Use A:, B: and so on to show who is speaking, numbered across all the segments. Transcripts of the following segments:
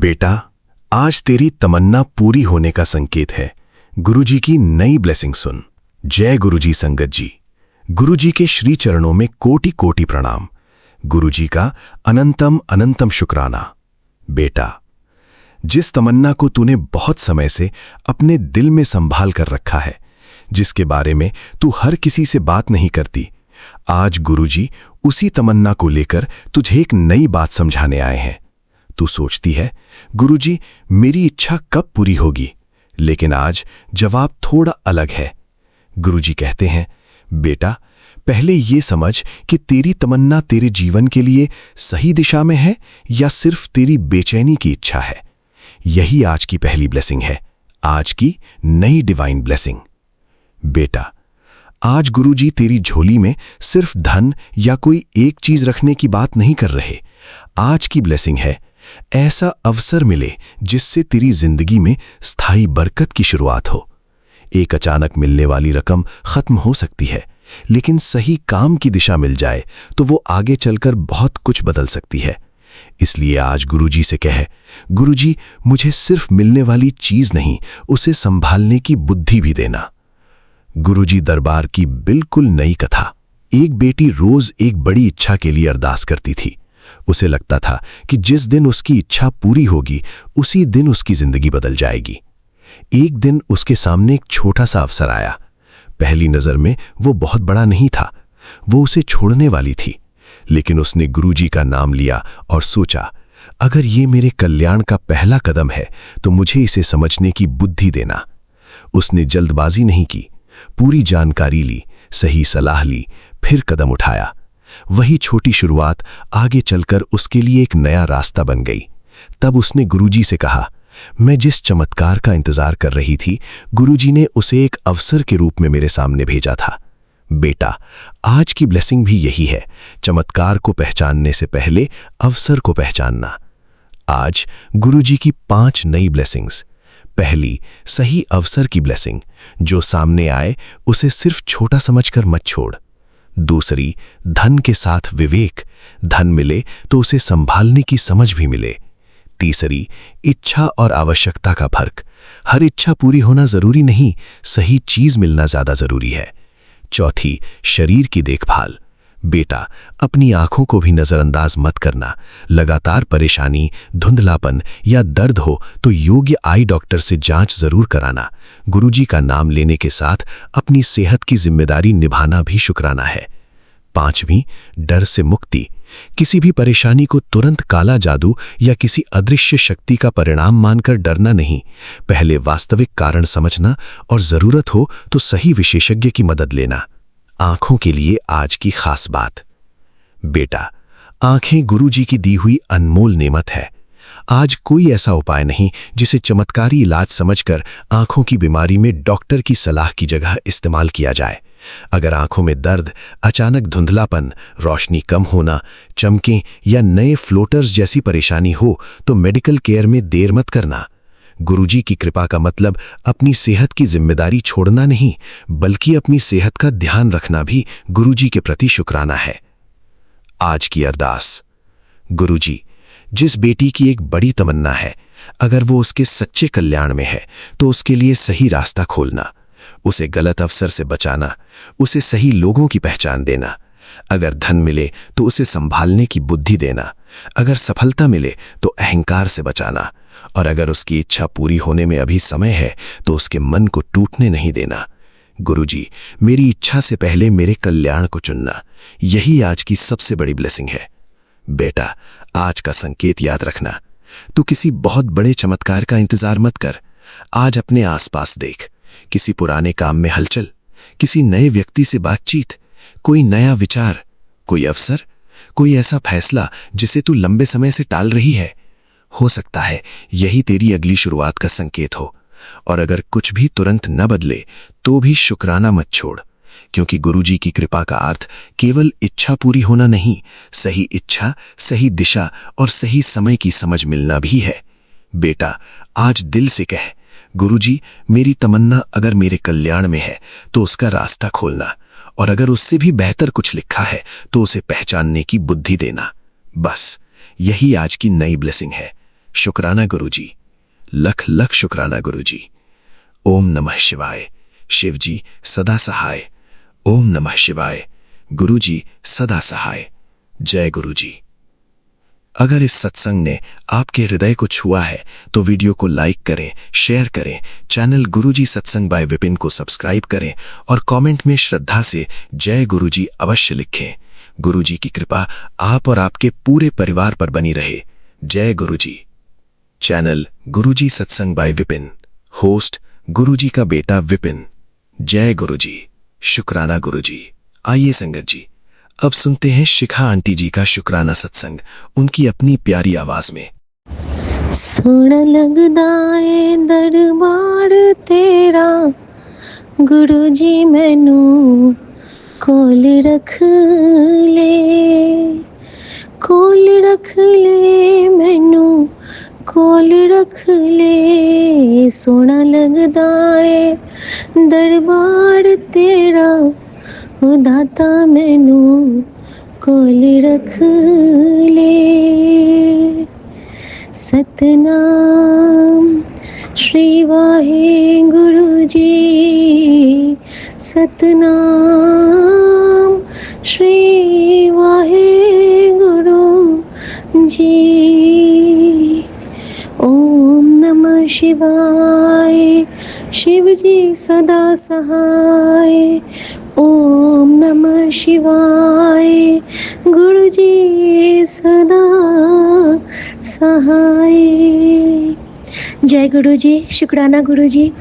A: बेटा, आज तेरी तमन्ना पूरी होने का संकेत है। गुरुजी की नई ब्लेसिंग सुन। जय गुरुजी संगत जी। गुरुजी के श्री चरणों में कोटि कोटि प्रणाम। गुरुजी का अनंतम अनंतम शुक्राना। बेटा, जिस तमन्ना को तूने बहुत समय से अपने दिल में संभाल कर रखा है, जिसके बारे में तू हर किसी से बात नहीं करती, आज गुरुजी उसी तमन्ना को लेकर तुझे एक नई बात समझाने आए हैं। तू सोचती है, गुरुजी मेरी इच्छा कब पूरी होगी, लेकिन आज जवाब थोड़ा अलग है। गुरुजी कहते हैं, बेटा, पहले ये समझ कि तेरी तमन्ना तेरे जीवन के लिए सही दिशा में है या सिर्फ तेरी बेचैनी की इच्छा है। यही आज की पहली ब्लेसिंग है, आज की नई डिवाइन ब्लेसिंग। बेटा, आज गुरुजी तेरी झोली में सिर्फ धन या कोई एक चीज रखने की बात नहीं कर रहे। आज की ब्लेसिंग है, ऐसा अवसर मिले जिससे तेरी जिंदगी में स्थायी बरकत की शुरुआत हो। एक अचानक मिलने वाली रकम खत्म हो सकती है, लेकिन सही काम की दिशा मिल जाए तो वो आगे चलकर बहुत कुछ बदल सकती है। इसलिए आज गुरुजी से कहे, गुरुजी मुझे सिर्फ मिलने वाली चीज नहीं, उसे संभालने की बुद्धि भी देना। गुरुजी दरबार की बिल्कुल नई कथा। एक बेटी रोज एक बड़ी इच्छा के लिए अरदास करती थी। उसे लगता था कि जिस दिन उसकी इच्छा पूरी होगी, उसी दिन उसकी जिंदगी बदल जाएगी। एक दिन उसके सामने एक छोटा सा अवसर आया। पहली नजर में वो बहुत बड़ा नहीं था, वो उसे छोड़ने वाली थी, लेकिन उसने गुरुजी का नाम लिया और सोचा, अगर ये मेरे कल्याण का पहला कदम है तो मुझे इसे समझने की बुद्धि देना। उसने जल्दबाजी नहीं की, पूरी जानकारी ली, सही सलाह ली, फिर कदम उठाया। वही छोटी शुरुआत आगे चलकर उसके लिए एक नया रास्ता बन गई। तब उसने गुरुजी से कहा, मैं जिस चमत्कार का इंतजार कर रही थी, गुरुजी ने उसे एक अवसर के रूप में मेरे सामने भेजा था। बेटा, आज की ब्लेसिंग भी यही है, चमत्कार को पहचानने से पहले अवसर को पहचानना। आज गुरुजी की 5 नई ब्लेसिंग्स। पहली, सही अवसर की ब्लेसिंग। जो सामने आए उसे सिर्फ छोटा समझकर मत छोड़। दूसरी, धन के साथ विवेक। धन मिले तो उसे संभालने की समझ भी मिले। तीसरी, इच्छा और आवश्यकता का फर्क। हर इच्छा पूरी होना जरूरी नहीं, सही चीज मिलना ज्यादा जरूरी है। चौथी, शरीर की देखभाल। बेटा, अपनी आंखों को भी नजरअंदाज मत करना। लगातार परेशानी, धुंधलापन या दर्द हो तो योग्य आई डॉक्टर से जांच जरूर कराना। गुरुजी का नाम लेने के साथ अपनी सेहत की जिम्मेदारी निभाना भी शुक्राना है। पांचवी, डर से मुक्ति। किसी भी परेशानी को तुरंत काला जादू या किसी अदृश्य शक्ति का परिणाम मानकर डरना नहीं। पहले वास्तविक कारण समझना और जरूरत हो तो सही विशेषज्ञ की मदद लेना। आंखों के लिए आज की खास बात। बेटा, आंखें गुरुजी की दी हुई अनमोल नेमत है। आज कोई ऐसा उपाय नहीं जिसे चमत्कारी इलाज समझकर आंखों की बीमारी में डॉक्टर की सलाह की जगह इस्तेमाल किया जाए। अगर आंखों में दर्द, अचानक धुंधलापन, रोशनी कम होना, चमकें या नए फ्लोटर्स जैसी परेशानी हो तो मेडिकल केयर में देर मत करना। गुरुजी की कृपा का मतलब अपनी सेहत की जिम्मेदारी छोड़ना नहीं, बल्कि अपनी सेहत का ध्यान रखना भी गुरुजी के प्रति शुक्राना है। आज की अरदास। गुरुजी, जिस बेटी की एक बड़ी तमन्ना है, अगर वो उसके सच्चे कल्याण में है तो उसके लिए सही रास्ता खोलना, उसे गलत अवसर से बचाना, उसे सही लोगों की पहचान देना। अगर धन मिले तो उसे संभालने की बुद्धि देना, अगर सफलता मिले तो अहंकार से बचाना, और अगर उसकी इच्छा पूरी होने में अभी समय है तो उसके मन को टूटने नहीं देना। गुरुजी, मेरी इच्छा से पहले मेरे कल्याण को चुनना, यही आज की सबसे बड़ी ब्लेसिंग है। बेटा, आज का संकेत याद रखना। तू किसी बहुत बड़े चमत्कार का इंतजार मत कर। आज अपने आसपास देख, किसी पुराने काम में हलचल, किसी नए व्यक्ति से बातचीत, कोई नया विचार, कोई अवसर, कोई ऐसा फैसला जिसे तू लंबे समय से टाल रही है। हो सकता है यही तेरी अगली शुरुआत का संकेत हो। और अगर कुछ भी तुरंत न बदले तो भी शुक्राना मत छोड़, क्योंकि गुरुजी की कृपा का अर्थ केवल इच्छा पूरी होना नहीं, सही इच्छा, सही दिशा और सही समय की समझ मिलना भी है। बेटा, आज दिल से कह, गुरुजी मेरी तमन्ना अगर मेरे कल्याण में है तो उसका रास्ता खोलना, और अगर उससे भी बेहतर कुछ लिखा है तो उसे पहचानने की बुद्धि देना। बस यही आज की नई ब्लेसिंग है। शुक्राना गुरुजी, लख लख शुक्राना गुरुजी। ओम नमः शिवाय। शिवजी सदा सहाय। ओम नमः शिवाय। गुरुजी सदा सहाय। जय गुरुजी। अगर इस सत्संग ने आपके हृदय को छुआ है तो वीडियो को लाइक करें, शेयर करें, चैनल गुरुजी सत्संग बाय विपिन को सब्सक्राइब करें और कमेंट में श्रद्धा से जय गुरुजी अवश्य लिखें। गुरुजी की कृपा आप और आपके पूरे परिवार पर बनी रहे। जय गुरुजी। चैनल गुरुजी सत्संग बाय विपिन, होस्ट गुरुजी का बेटा विपिन। जय गुरुजी। शुक्राना गुरुजी। आइए संगत जी, अब सुनते हैं शिखा आंटी जी का शुक्राना सत्संग उनकी अपनी प्यारी आवाज में।
B: सोण लगदा है दरबार तेरा, गुरुजी मैनू कोल रख ले, कोल रख ले, मैनू कोल रख ले। सोना लगदा है दरबार तेरा, ओ दाता मैनू कोल रख ले। सतनाम श्री वाहे गुरु जी, सतनाम श्री वाहे गुरु जी। ओम नमः शिवाय। शिव जी सदा सहाय। ओम नमः शिवाय। गुरु जी सदा सहाय। जय गुरु जी। शुक्राना गुरु जी।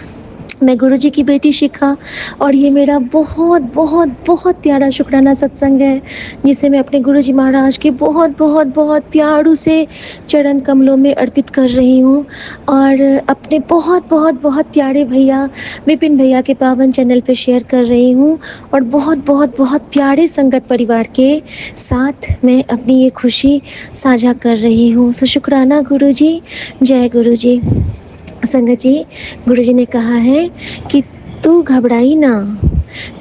B: मैं गुरु जी की बेटी शिखा और ये मेरा बहुत बहुत बहुत प्यारा शुक्राना सत्संग है, जिसे मैं अपने गुरु जी महाराज के बहुत बहुत बहुत प्यारू से चरण कमलों में अर्पित कर रही हूँ और अपने बहुत बहुत बहुत प्यारे भैया विपिन भैया के पावन चैनल पे शेयर कर रही हूँ और बहुत बहुत बहुत प्यारे संगत परिवार के साथ मैं अपनी ये खुशी साझा कर रही हूँ। सो शुक्राना गुरु जी। जय गुरु जी। संगत जी, गुरुजी ने कहा है कि तू घबराई ना,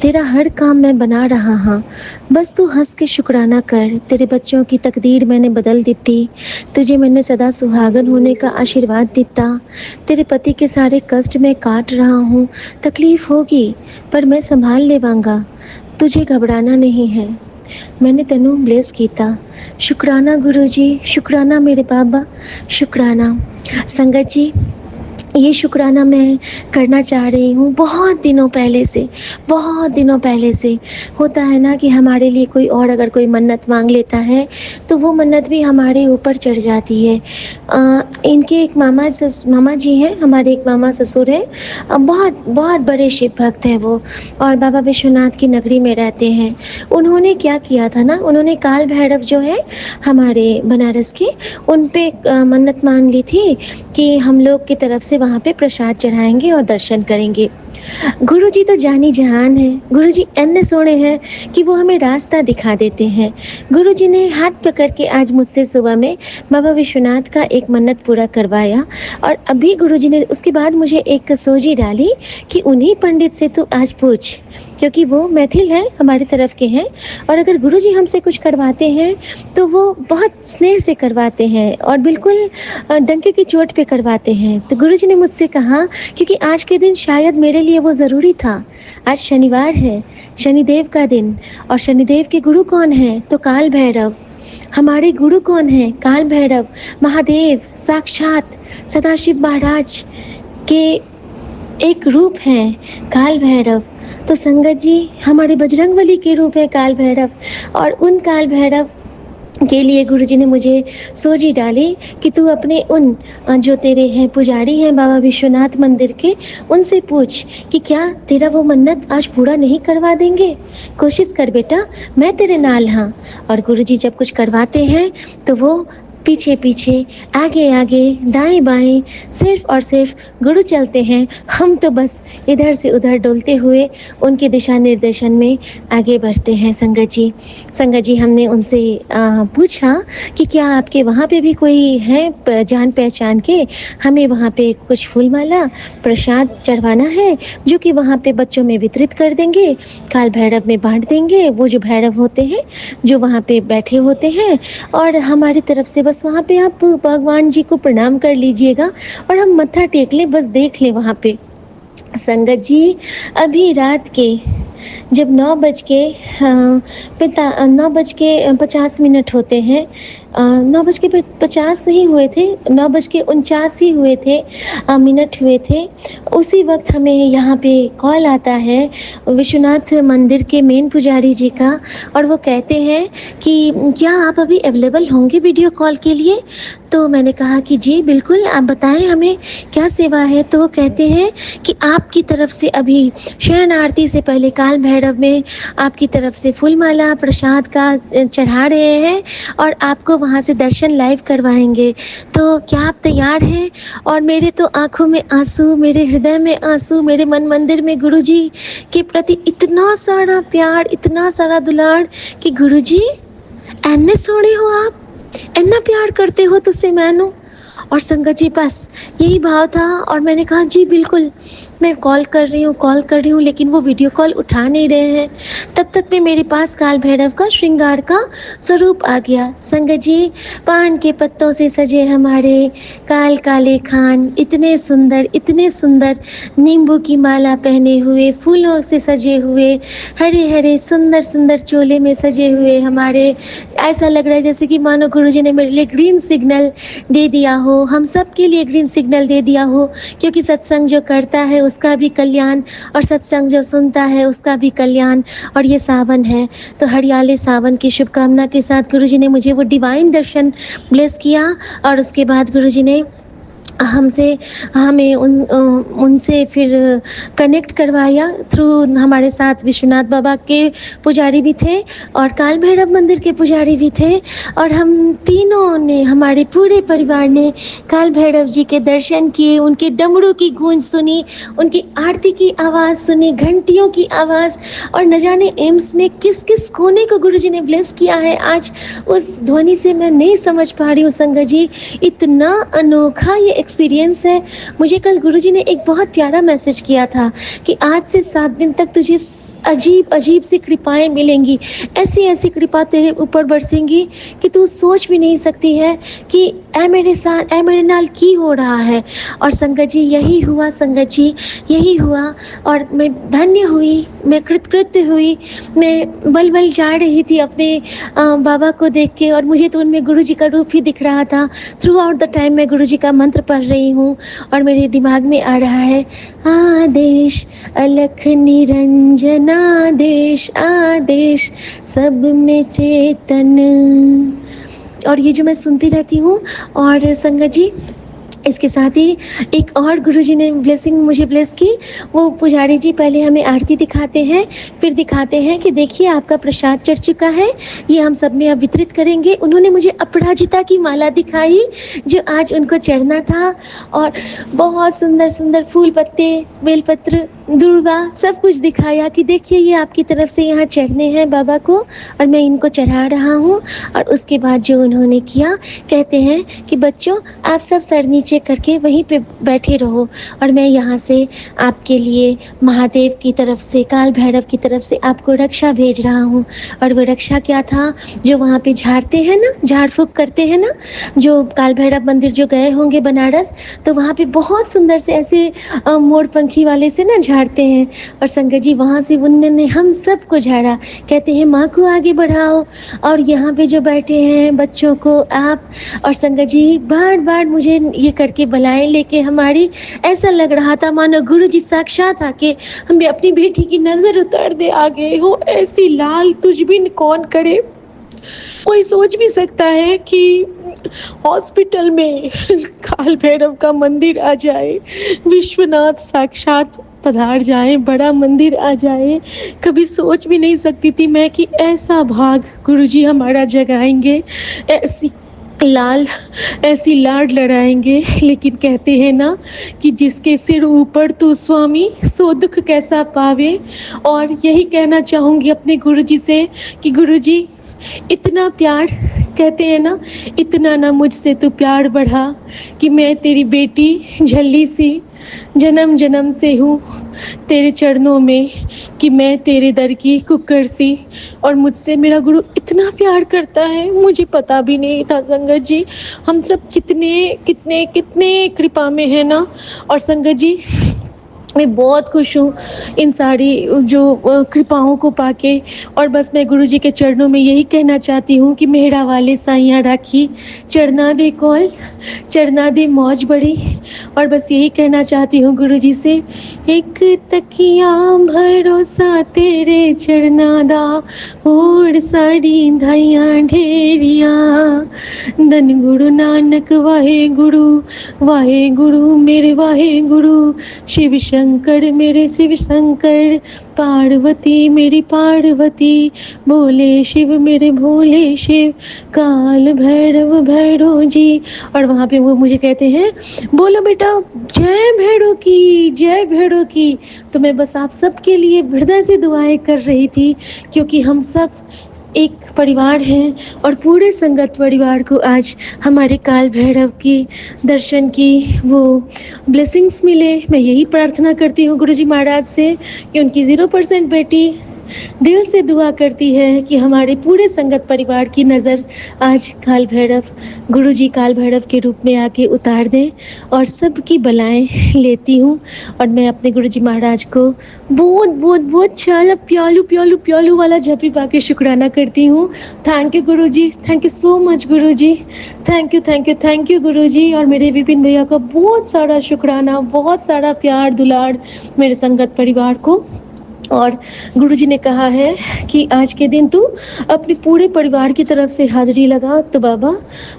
B: तेरा हर काम मैं बना रहा हाँ, बस तू हंस के शुक्राना कर। तेरे बच्चों की तकदीर मैंने बदल दी, तुझे मैंने सदा सुहागन होने का आशीर्वाद दिता। तेरे पति के सारे कष्ट मैं काट रहा हूँ, तकलीफ होगी पर मैं संभाल लेवांगा, तुझे घबराना नहीं है, मैंने तेनू ब्लेस कीता। शुक्राना गुरुजी, शुक्राना मेरे बाबा, शुक्राना। संगत जी, ये शुक्राना मैं करना चाह रही हूँ बहुत दिनों पहले से, बहुत दिनों पहले से। होता है ना कि हमारे लिए कोई और अगर कोई मन्नत मांग लेता है तो वो मन्नत भी हमारे ऊपर चढ़ जाती है। इनके एक मामा जी हैं, हमारे एक मामा ससुर हैं, बहुत बहुत बड़े शिव भक्त हैं वो और बाबा विश्वनाथ की नगरी में रहते हैं। उन्होंने क्या किया था ना, उन्होंने काल भैरव जो है हमारे बनारस के, उन पे मन्नत मांग ली थी कि हम लोग की तरफ से वहाँ पे प्रसाद चढ़ाएंगे और दर्शन करेंगे। गुरुजी तो जानी जहान है, गुरुजी इतने सोने हैं कि वो हमें रास्ता दिखा देते हैं। गुरुजी ने हाथ पकड़ के आज मुझसे सुबह में बाबा विश्वनाथ का एक मन्नत पूरा करवाया और अभी गुरुजी ने उसके बाद मुझे एक सोजी डाली कि उन्हीं पंडित से तू आज पूछ, क्योंकि वो मैथिल हैं, हमारी तरफ के हैं और अगर गुरुजी हमसे कुछ करवाते हैं तो वो बहुत स्नेह से करवाते हैं और बिल्कुल डंके की चोट पे करवाते हैं। तो गुरुजी ने मुझसे कहा, क्योंकि आज के दिन शायद मेरे लिए वो ज़रूरी था, आज शनिवार है, शनिदेव का दिन, और शनिदेव के गुरु कौन है तो काल भैरव। हमारे गुरु कौन है? काल भैरव, महादेव साक्षात सदाशिव महाराज के एक रूप हैं काल भैरव। तो संगत जी, हमारे बजरंगबली के रूप है काल भैरव और उन काल भैरव के लिए गुरुजी ने मुझे सोजी डाली कि तू अपने उन जो तेरे हैं पुजारी हैं बाबा विश्वनाथ मंदिर के, उनसे पूछ कि क्या तेरा वो मन्नत आज पूरा नहीं करवा देंगे। कोशिश कर बेटा, मैं तेरे नाल हाँ। और गुरुजी जब कुछ करवाते हैं तो वो पीछे पीछे, आगे आगे, दाएं बाएं, सिर्फ और सिर्फ गुरु चलते हैं, हम तो बस इधर से उधर डोलते हुए उनके दिशा निर्देशन में आगे बढ़ते हैं। संगत जी हमने उनसे पूछा कि क्या आपके वहाँ पे भी कोई है जान पहचान के, हमें वहाँ पे कुछ फूल माला प्रसाद चढ़वाना है जो कि वहाँ पे बच्चों में वितरित कर देंगे, काल भैरव में बांट देंगे, वो जो भैरव होते हैं जो वहाँ पे बैठे होते हैं, और हमारी तरफ से बस बस वहाँ पे आप भगवान जी को प्रणाम कर लीजिएगा और हम मत्था टेक लें, बस देख लें वहाँ पे। संगत जी, अभी रात के जब 9:50 होते हैं, 9:50 नहीं हुए थे, 9:49 ही हुए थे, मिनट हुए थे, उसी वक्त हमें यहाँ पे कॉल आता है विश्वनाथ मंदिर के मेन पुजारी जी का, और वो कहते हैं कि क्या आप अभी अवेलेबल होंगे वीडियो कॉल के लिए? तो मैंने कहा कि जी बिल्कुल, आप बताएं हमें क्या सेवा है। तो वो कहते हैं कि आपकी तरफ से अभी शयन आरती से पहले काल भैरव में आपकी तरफ से फूल माला प्रसाद का चढ़ा रहे हैं और आपको वहाँ से दर्शन लाइव करवाएंगे। तो क्या आप तैयार हैं? और मेरे तो आँखों में आंसू, मेरे हृदय में आंसू, मेरे मन मंदिर में गुरुजी के प्रति इतना सारा प्यार, इतना सारा दुलार कि गुरुजी एने सोने हो आप, इतना प्यार करते हो तुझसे मैनू। और संगत जी बस यही भाव था, और मैंने कहा जी बिल्कुल मैं कॉल कर रही हूँ, लेकिन वो वीडियो कॉल उठा नहीं रहे हैं। तब तक में मेरे पास काल भैरव का श्रृंगार का स्वरूप आ गया। संगत जी, पान के पत्तों से सजे हमारे काल काले खान, इतने सुंदर नींबू की माला पहने हुए, फूलों से सजे हुए, हरे हरे सुंदर सुंदर चोले में सजे हुए हमारे, ऐसा लग रहा है जैसे कि मानो गुरुजी ने मेरे लिए ग्रीन सिग्नल दे दिया हो, हम सब के लिए ग्रीन सिग्नल दे दिया हो, क्योंकि सत्संग जो करता है उसका भी कल्याण और सत्संग जो सुनता है उसका भी कल्याण। और ये सावन है तो हरियाले सावन की शुभकामना के साथ गुरुजी ने मुझे वो डिवाइन दर्शन ब्लेस किया, और उसके बाद गुरुजी ने हमें उनसे फिर कनेक्ट करवाया थ्रू, हमारे साथ विश्वनाथ बाबा के पुजारी भी थे और काल भैरव मंदिर के पुजारी भी थे, और हम तीनों ने, हमारे पूरे परिवार ने काल भैरव जी के दर्शन किए, उनके डमरू की गूंज सुनी, उनकी आरती की आवाज़ सुनी, घंटियों की आवाज़, और न जाने एम्स में किस किस कोने को गुरुजी ने ब्लेस किया है आज उस ध्वनि से मैं नहीं समझ पा रही हूँ। संगत जी, इतना अनोखा ये एक्सपीरियंस है। मुझे कल गुरुजी ने एक बहुत प्यारा मैसेज किया था कि आज से 7 दिन तक तुझे अजीब अजीब सी कृपाएं मिलेंगी, ऐसी ऐसी कृपा तेरे ऊपर बरसेंगी कि तू सोच भी नहीं सकती है कि ऐ मेरे साथ, ऐ मेरे नाल की हो रहा है। और संगत जी यही हुआ, संगत जी यही हुआ, और मैं धन्य हुई, मैं कृतकृत्य हुई, मैं बल बल जा रही थी अपने बाबा को देख के, और मुझे तो उनमें गुरुजी का रूप ही दिख रहा था। थ्रू आउट द टाइम मैं गुरुजी का मंत्र पढ़ रही हूँ और मेरे दिमाग में आ रहा है आदेश अलख निरंजन, आदेश आदेश सब में चेतन। और ये जो मैं सुनती रहती हूँ। और संगत जी इसके साथ ही एक और गुरुजी ने ब्लेसिंग मुझे ब्लेस की। वो पुजारी जी पहले हमें आरती दिखाते हैं, फिर दिखाते हैं कि देखिए आपका प्रसाद चढ़ चुका है, ये हम सब में अब वितरित करेंगे। उन्होंने मुझे अपराजिता की माला दिखाई जो आज उनको चढ़ना था, और बहुत सुंदर सुंदर फूल पत्ते, बेलपत्र, दुर्वा सब कुछ दिखाया कि देखिए ये आपकी तरफ से यहाँ चढ़ने हैं बाबा को, और मैं इनको चढ़ा रहा हूँ। और उसके बाद जो उन्होंने किया, कहते हैं कि बच्चों आप सब सर नीचे करके वहीं पे बैठे रहो, और मैं यहाँ से आपके लिए महादेव की तरफ से, काल भैरव की तरफ से आपको रक्षा भेज रहा हूँ। और वो रक्षा क्या था, जो वहाँ पे झाड़ते हैं ना, झाड़ फूँक करते हैं ना, जो काल भैरव मंदिर जो गए होंगे बनारस, तो वहाँ पे बहुत सुंदर से ऐसे मोर पंखी वाले से ना झाड़ते हैं। और संगत जी वहाँ से उन्होंने हम सबको झाड़ा, कहते हैं माँ को आगे बढ़ाओ, और यहाँ पे जो बैठे हैं बच्चों को आप। और संगत जी बार बार मुझे ये करके बुलाए लेके, हमारी ऐसा लग रहा था मानो गुरु जी साक्षात आके हमें अपनी बेटी की नज़र उतार दे आ गए हो। ऐसी लाल तुझ बिन कौन करे। कोई सोच भी सकता है कि हॉस्पिटल में काल भैरव का मंदिर आ जाए, विश्वनाथ साक्षात पधार जाए, बड़ा मंदिर आ जाए। कभी सोच भी नहीं सकती थी मैं कि ऐसा भाग गुरुजी हमारा जगाएंगे, ऐसी लाड लड़ाएंगे। लेकिन कहते हैं ना कि जिसके सिर ऊपर तू स्वामी सो दुख कैसा पावे। और यही कहना चाहूँगी अपने गुरुजी से कि गुरुजी इतना प्यार, कहते हैं ना, इतना ना मुझसे तू प्यार बढ़ा कि मैं तेरी बेटी झल्ली सी जन्म जन्म से हूँ तेरे चरणों में कि मैं तेरे दर की कुकर सी, और मुझसे मेरा गुरु इतना प्यार करता है मुझे पता भी नहीं था संगत जी। हम सब कितने कितने कितने कृपा में है ना। और संगत जी, मैं बहुत खुश हूँ इन सारी जो कृपाओं को पाके। और बस मैं गुरुजी के चरणों में यही कहना चाहती हूँ कि मेहरा वाले साइयाँ राखी, चढ़ना दे कौल, चढ़ना दे मौज बड़ी। और बस यही कहना चाहती हूँ गुरुजी से, एक तकिया भरोसा तेरे चढ़ना दा, होड़ साड़ी धाइयाँ ढेरिया, धन गुरु नानक वाहे गुरु मेरे वाहे गुरु, शिव शंकर मेरे शिव शंकर, पार्वती मेरी पार्वती, भोले शिव मेरे भोले शिव, काल भैरव भैरव जी। और वहाँ पे वो मुझे कहते हैं, बोलो बेटा जय भैरव की, जय भैरव की। तो मैं बस आप सबके लिए हृदय से दुआएं कर रही थी, क्योंकि हम सब एक परिवार हैं और पूरे संगत परिवार को आज हमारे काल भैरव की दर्शन की वो ब्लेसिंग्स मिले। मैं यही प्रार्थना करती हूँ गुरुजी महाराज से कि उनकी 0% बेटी दिल से दुआ करती है कि हमारे पूरे संगत परिवार की नज़र आज काल भैरव, गुरुजी काल भैरव के रूप में आके उतार दें और सबकी बलाएं लेती हूँ। और मैं अपने गुरुजी महाराज को बहुत बहुत बहुत चाला प्यालू प्यालू प्यालू वाला झपी पा के शुक्राना करती हूँ। Thank you Guruji, thank you so much Guruji, thank you thank you thank you Guruji. और मेरे विपिन भैया का बहुत सारा शुक्राना, बहुत सारा प्यार दुलार मेरे संगत परिवार को। और गुरुजी ने कहा है कि आज के दिन तू अपने पूरे परिवार की तरफ से हाजिरी लगा, तो बाबा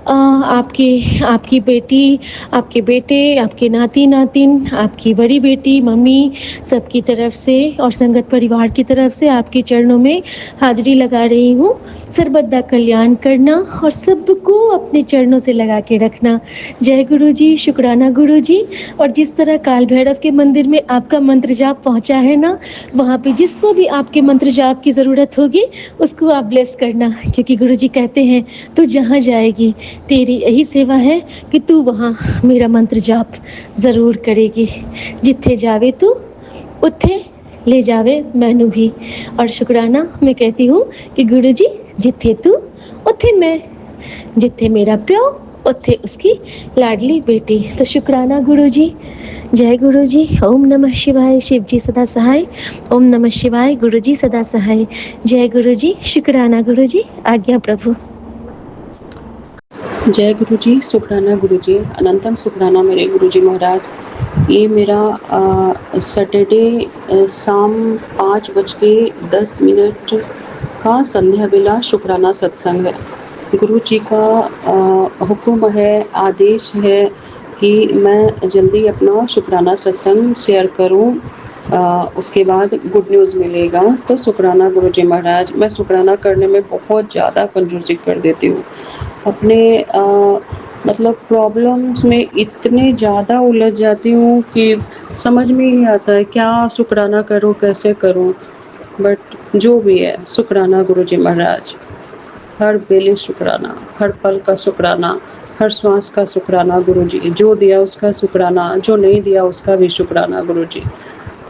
B: आपकी बेटी, आपके बेटे, आपके नाती नातिन, आपकी बड़ी बेटी, मम्मी, सबकी तरफ से और संगत परिवार की तरफ से आपके चरणों में हाजिरी लगा रही हूँ। सर्वदा कल्याण करना और सबको अपने चरणों से लगा के रखना। जय गुरुजी, शुक्राना गुरुजी। और जिस तरह काल भैरव के मंदिर में आपका मंत्र जाप पहुँचा है ना, वहाँ पे जिसको भी आपके मंत्र जाप की ज़रूरत होगी उसको आप ब्लेस करना, क्योंकि गुरुजी कहते हैं तू जहाँ जाएगी तेरी यही सेवा है कि तू वहाँ मेरा मंत्र जाप ज़रूर करेगी। जिथे जावे तू उत्थे ले जावे मैनू भी। और शुक्राना मैं कहती हूँ कि गुरुजी जिथे तू उत्थे मैं, जिथे मेरा प्यो उत्थे उसकी लाडली बेटी। तो शुक्राना गुरुजी। जय गुरुजी। ओम नमः शिवाय। शिव जी सदा सहाय। ओम नमः शिवाय। गुरुजी सदा सहाय। जय गुरुजी। शुक्राना गुरुजी। आज्ञा प्रभु।
C: जय गुरुजी, शुक्राना गुरुजी, अनंतम शुक्राना मेरे गुरुजी महाराज। ये मेरा सैटरडे शाम 5:10 का संध्या बेला शुक्राना सत्संग है। गुरु जी का हुक्म है, आदेश है कि मैं जल्दी अपना शुक्राना सत्संग शेयर करूं, उसके बाद गुड न्यूज़ मिलेगा। तो शुक्राना गुरुजी महाराज। मैं शुक्राना करने में बहुत ज़्यादा कंजूसी कर देती हूँ। अपने मतलब प्रॉब्लम्स में इतने ज़्यादा उलझ जाती हूँ कि समझ में ही नहीं आता है क्या शुक्राना करूँ, कैसे करूँ। बट जो भी है, शुक्राना गुरुजी महाराज। हर बेले शुक्राना, हर पल का शुक्राना, हर श्वास का शुक्राना गुरुजी। जो दिया उसका शुक्राना, जो नहीं दिया उसका भी शुक्राना गुरुजी।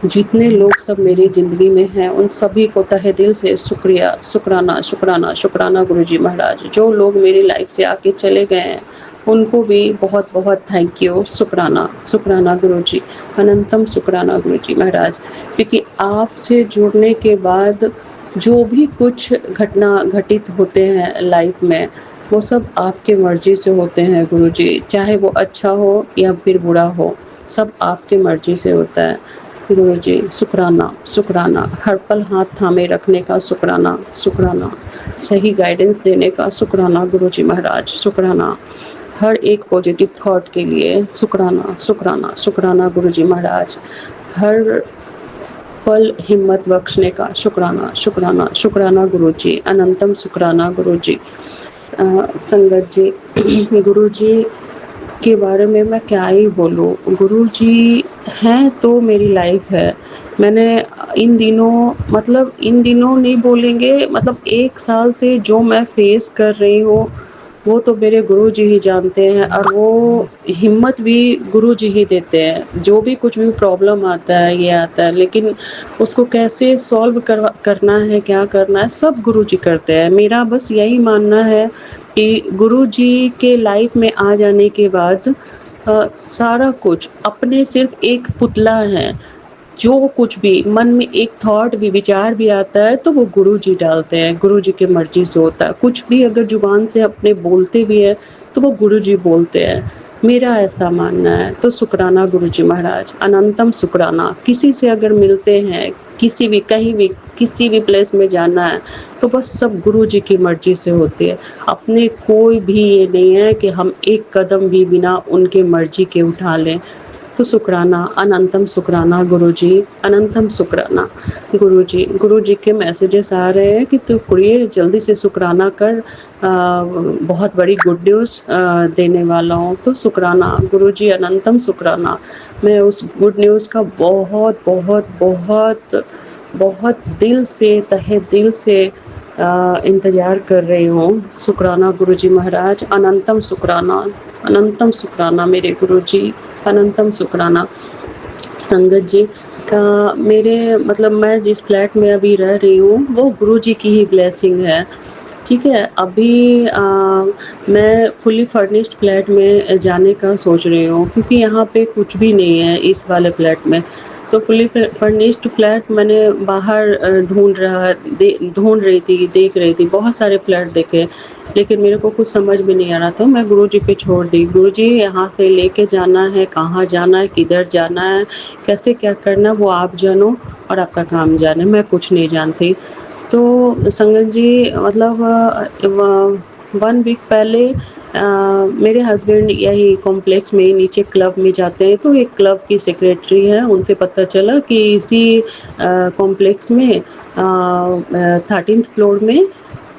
C: जितने लोग सब मेरी ज़िंदगी में हैं उन सभी को तहे दिल से शुक्रिया, शुक्राना शुक्राना शुक्राना गुरुजी महाराज। जो लोग मेरी लाइफ से आके चले गए हैं उनको भी बहुत बहुत थैंक यू, शुक्राना शुक्राना गुरुजी, अनंतम शुक्राना गुरुजी महाराज। क्योंकि आपसे जुड़ने के बाद जो भी कुछ घटना घटित होते हैं लाइफ में वो सब आपके मर्जी से होते हैं गुरुजी। चाहे वो अच्छा हो या फिर बुरा हो, सब आपके मर्जी से होता है गुरुजी। शुक्राना शुक्राना, हर पल हाथ थामे रखने का शुक्राना शुक्राना, सही गाइडेंस देने का शुक्राना गुरुजी महाराज। शुक्राना हर एक पॉजिटिव थॉट के लिए शुक्राना शुक्राना शुक्राना गुरुजी महाराज। हर पल हिम्मत बख्शने का शुक्राना शुक्राना शुक्राना गुरुजी, अनंतम शुक्राना गुरुजी। संगत जी, गुरुजी के बारे में मैं क्या ही बोलूँ। गुरुजी हैं तो मेरी लाइफ है। मैंने इन दिनों नहीं बोलेंगे, मतलब 1 साल से जो मैं फेस कर रही हूँ वो तो मेरे गुरुजी ही जानते हैं, और वो हिम्मत भी गुरुजी ही देते हैं। जो भी कुछ भी प्रॉब्लम आता है, ये आता है, लेकिन उसको कैसे सॉल्व करना है, क्या करना है, सब गुरुजी करते हैं। मेरा बस यही मानना है कि गुरुजी के लाइफ में आ जाने के बाद सारा कुछ अपने सिर्फ एक पुतला है। जो कुछ भी मन में एक थॉट भी, विचार भी आता है, तो वो गुरुजी डालते हैं, गुरुजी की मर्जी से होता है। कुछ भी अगर जुबान से अपने बोलते भी है तो वो गुरुजी बोलते हैं, मेरा ऐसा मानना है। तो शुक्राना गुरुजी महाराज, अनंतम शुक्राना। किसी से अगर मिलते हैं, किसी भी, कहीं भी, किसी भी प्लेस में जाना है, तो बस सब गुरुजी की मर्जी से होती है। अपने कोई भी ये नहीं है कि हम एक कदम भी बिना उनके मर्जी के उठा लें। तो शुक्राना, अनंतम शुक्राना गुरुजी, अनंतम शुक्राना गुरुजी। गुरुजी के मैसेजेस आ रहे हैं कि तू कुड़िए जल्दी से शुक्राना कर, बहुत बड़ी गुड न्यूज़ देने वाला हूँ। तो शुक्राना गुरुजी, अनंतम शुक्राना। मैं उस गुड न्यूज़ का बहुत बहुत बहुत बहुत दिल से, तहे दिल से इंतज़ार कर रही हूँ। शुक्राना गुरुजी महाराज, अनंतम शुक्राना, अनंतम शुक्राना मेरे गुरुजी, अनंतम शुक्राना। संगत जी का, मेरे मतलब मैं जिस फ्लैट में अभी रह रही हूँ वो गुरुजी की ही ब्लेसिंग है। ठीक है, अभी मैं फुली फर्निश्ड फ्लैट में जाने का सोच रही हूँ, क्योंकि यहाँ पे कुछ भी नहीं है इस वाले फ्लैट में। तो फुली फर्निश्ड फ्लैट मैंने बाहर ढूंढ रही थी, देख रही थी, बहुत सारे फ्लैट देखे, लेकिन मेरे को कुछ समझ में नहीं आ रहा था। मैं गुरुजी पे छोड़ दी, गुरुजी यहाँ से लेके जाना है, कहाँ जाना है, किधर जाना है, कैसे क्या करना है, वो आप जानो और आपका काम जाने, मैं कुछ नहीं जानती। तो संगत जी मतलब 1 वीक पहले मेरे हस्बैंड यही कॉम्प्लेक्स में नीचे क्लब में जाते हैं, तो एक क्लब की सेक्रेटरी है, उनसे पता चला कि इसी कॉम्प्लेक्स में 13th फ्लोर में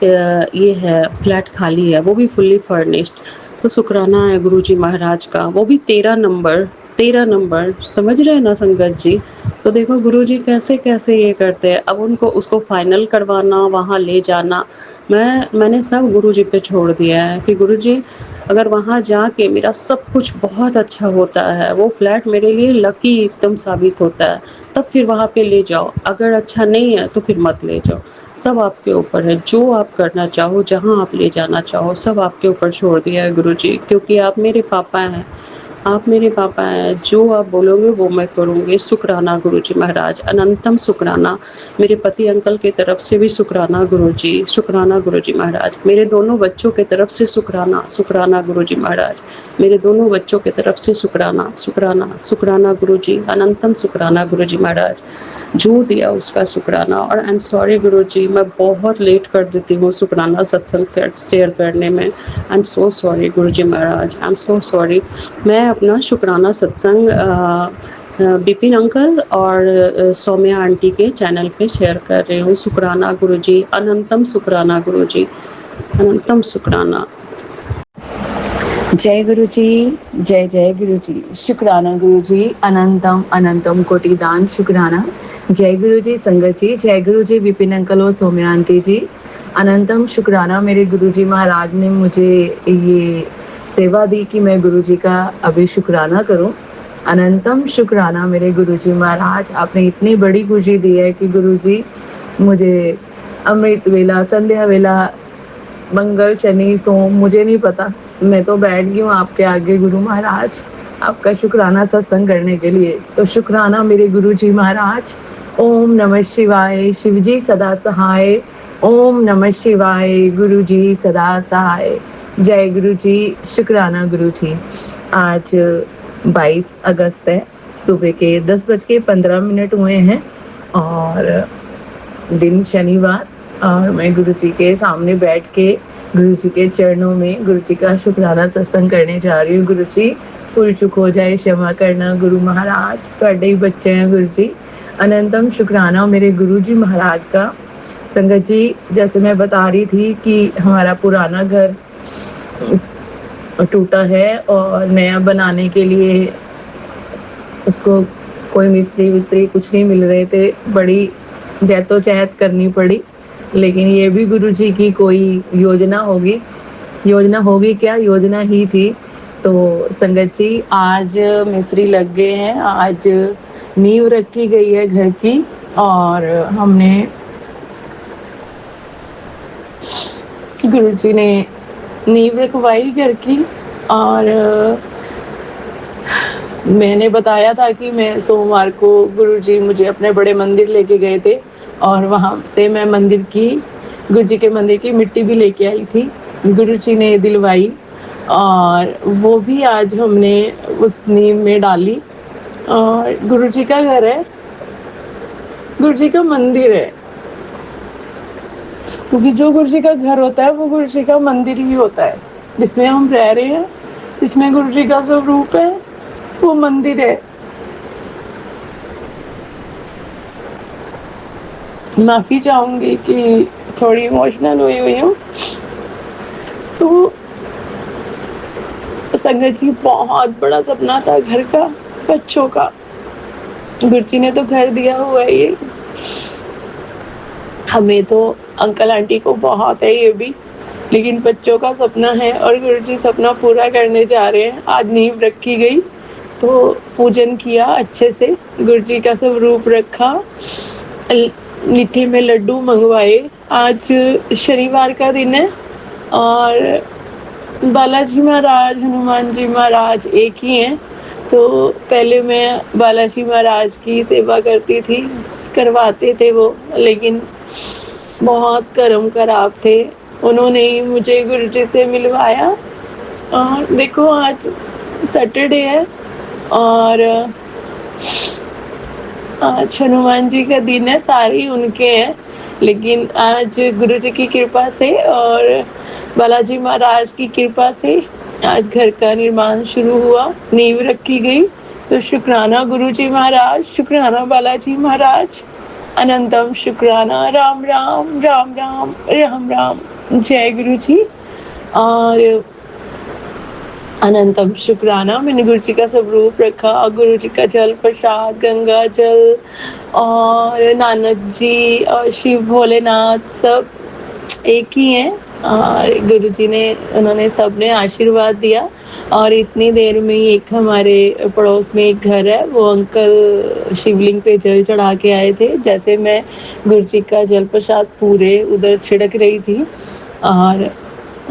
C: ये है, फ्लैट खाली है, वो भी फुल्ली फर्निश्ड। तो शुक्राना है गुरुजी महाराज का, वो भी 13 नंबर, 13 नंबर, समझ रहे हैं ना संगत जी। तो देखो गुरुजी कैसे कैसे ये करते हैं। अब उनको उसको फाइनल करवाना, वहाँ ले जाना, मैंने सब गुरुजी पे छोड़ दिया है कि गुरुजी अगर वहाँ जाके मेरा सब कुछ बहुत अच्छा होता है, वो फ्लैट मेरे लिए लकी एकदम साबित होता है, तब फिर वहाँ पे ले जाओ। अगर अच्छा नहीं है तो फिर मत ले जाओ। सब आपके ऊपर है, जो आप करना चाहो, जहाँ आप ले जाना चाहो, सब आपके ऊपर छोड़ दिया है गुरुजी, क्योंकि आप मेरे पापा हैं, आप मेरे पापा हैं, जो आप बोलोगे वो मैं करूँगी। शुक्राना गुरुजी महाराज, अनंतम शुक्राना। मेरे पति अंकल की तरफ से भी शुक्राना गुरुजी, शुक्राना गुरुजी महाराज। मेरे दोनों बच्चों की तरफ से शुक्राना, शुक्राना गुरुजी महाराज। मेरे दोनों बच्चों की तरफ से शुक्राना, शुक्राना, शुक्राना गुरुजी, अनंतम शुक्राना गुरुजी महाराज। जो दिया उसका शुक्राना। और आई एम सॉरी गुरुजी, मैं बहुत लेट कर देती हूँ शुक्राना सत्संग शेयर करने में। I am so sorry Guruji Maharaj, I am so sorry. मैं अपना शुक्राना सत्संग बिपिन अंकल और सौम्या आंटी के चैनल पे शेयर कर रही हूँ। शुक्राना गुरुजी, अनंतम शुक्राना गुरुजी, अनंतम शुक्राना।
D: जय गुरु जी, जय जय गुरु जी। शुक्राना गुरु जी, अनंतम अनंतम कोटि दान शुक्राना। जय गुरु जी संगत जी, जय गुरु जी विपिन अंकल और सौम्या आंटी जी, अनंतम शुक्राना। मेरे गुरु जी महाराज ने मुझे ये सेवा दी कि मैं गुरु जी का अभी शुक्राना करूं। अनंतम शुक्राना मेरे गुरु जी महाराज, आपने इतनी बड़ी खुशी दी है कि गुरु जी मुझे अमृत वेला, संध्या वेला, मंगल शनि सोम, मुझे नहीं पता, मैं तो बैठ गई हूँ आपके आगे गुरु महाराज आपका शुक्राना सत्संग करने के लिए। तो शुक्राना मेरे गुरु जी महाराज। ओम नमः शिवाय, शिव जी सदा सहाय। ओम नमः शिवाय, गुरु जी सदा सहाय। जय गुरु जी, शुक्राना गुरु जी। आज 22 अगस्त है, सुबह के 10:15 हुए हैं और दिन शनिवार, और मैं गुरु जी के सामने बैठ के गुरु जी के चरणों में गुरु जी का शुक्राना सत्संग करने जा रही हूँ। गुरु जी भूल चुक हो जाए क्षमा करना गुरु महाराज, ਤੁਹਾਡੇ ही बच्चे हैं गुरु जी। अनंतम शुक्राना मेरे गुरु जी महाराज का। संगत जी, जैसे मैं बता रही थी कि हमारा पुराना घर टूटा है और नया बनाने के लिए उसको कोई मिस्त्री कुछ नहीं मिल रहे थे, बड़ी जहदोजहद करनी पड़ी, लेकिन ये भी गुरु जी की कोई योजना होगी योजना होगी क्या, योजना ही थी। तो संगत जी आज मिस्त्री लग गए हैं, आज नींव रखी गई है घर की और हमने गुरुजी ने नींव रखवाई घर की। और मैंने बताया था कि मैं सोमवार को गुरुजी मुझे अपने बड़े मंदिर लेके गए थे और वहाँ से मैं मंदिर की, गुरुजी के मंदिर की मिट्टी भी लेके आई थी, गुरुजी ने दिलवाई और वो भी आज हमने उस नींव में डाली। और गुरुजी का घर है, गुरुजी का मंदिर है, क्योंकि जो गुरुजी का घर होता है वो गुरुजी का मंदिर ही होता है, जिसमें हम रह रहे हैं, जिसमें गुरुजी का स्वरूप है, वो मंदिर है। माफी चाहूंगी कि थोड़ी इमोशनल हुई हूँ। तो संगत जी बहुत बड़ा सपना था घर का, बच्चों का। गुरुजी ने तो घर दिया हुआ है, ये हमें तो अंकल आंटी को बहुत है ये भी, लेकिन बच्चों का सपना है और गुरुजी सपना पूरा करने जा रहे हैं। आज नींव रखी गई तो पूजन किया अच्छे से, गुरुजी का स्वरूप रखा, मीठे में लड्डू मंगवाए। आज शनिवार का दिन है और बालाजी महाराज, हनुमान जी महाराज एक ही हैं। तो पहले मैं बालाजी महाराज की सेवा करती थी, करवाते थे वो, लेकिन बहुत कर्म खराब थे, उन्होंने ही मुझे गुरुजी से मिलवाया। और देखो आज सैटरडे है और आज हनुमान जी का दिन है, सारे उनके हैं, लेकिन आज गुरुजी की कृपा से और बालाजी महाराज की कृपा से आज घर का निर्माण शुरू हुआ, नींव रखी गई। तो शुक्राना गुरुजी महाराज, शुक्राना बालाजी महाराज, अनंतम शुक्राना। राम राम राम राम राम राम, जय गुरुजी। और अनंतम शुक्राना, मैंने गुरु जी का स्वरूप रखा, गुरु जी का जल प्रसाद, गंगा जल और नानक जी और शिव भोलेनाथ सब एक ही हैं। और गुरु जी ने, उन्होंने सबने आशीर्वाद दिया। और इतनी देर में ही एक हमारे पड़ोस में एक घर है, वो अंकल शिवलिंग पे जल चढ़ा के आए थे। जैसे मैं गुरु जी का जल प्रसाद पूरे उधर छिड़क रही थी और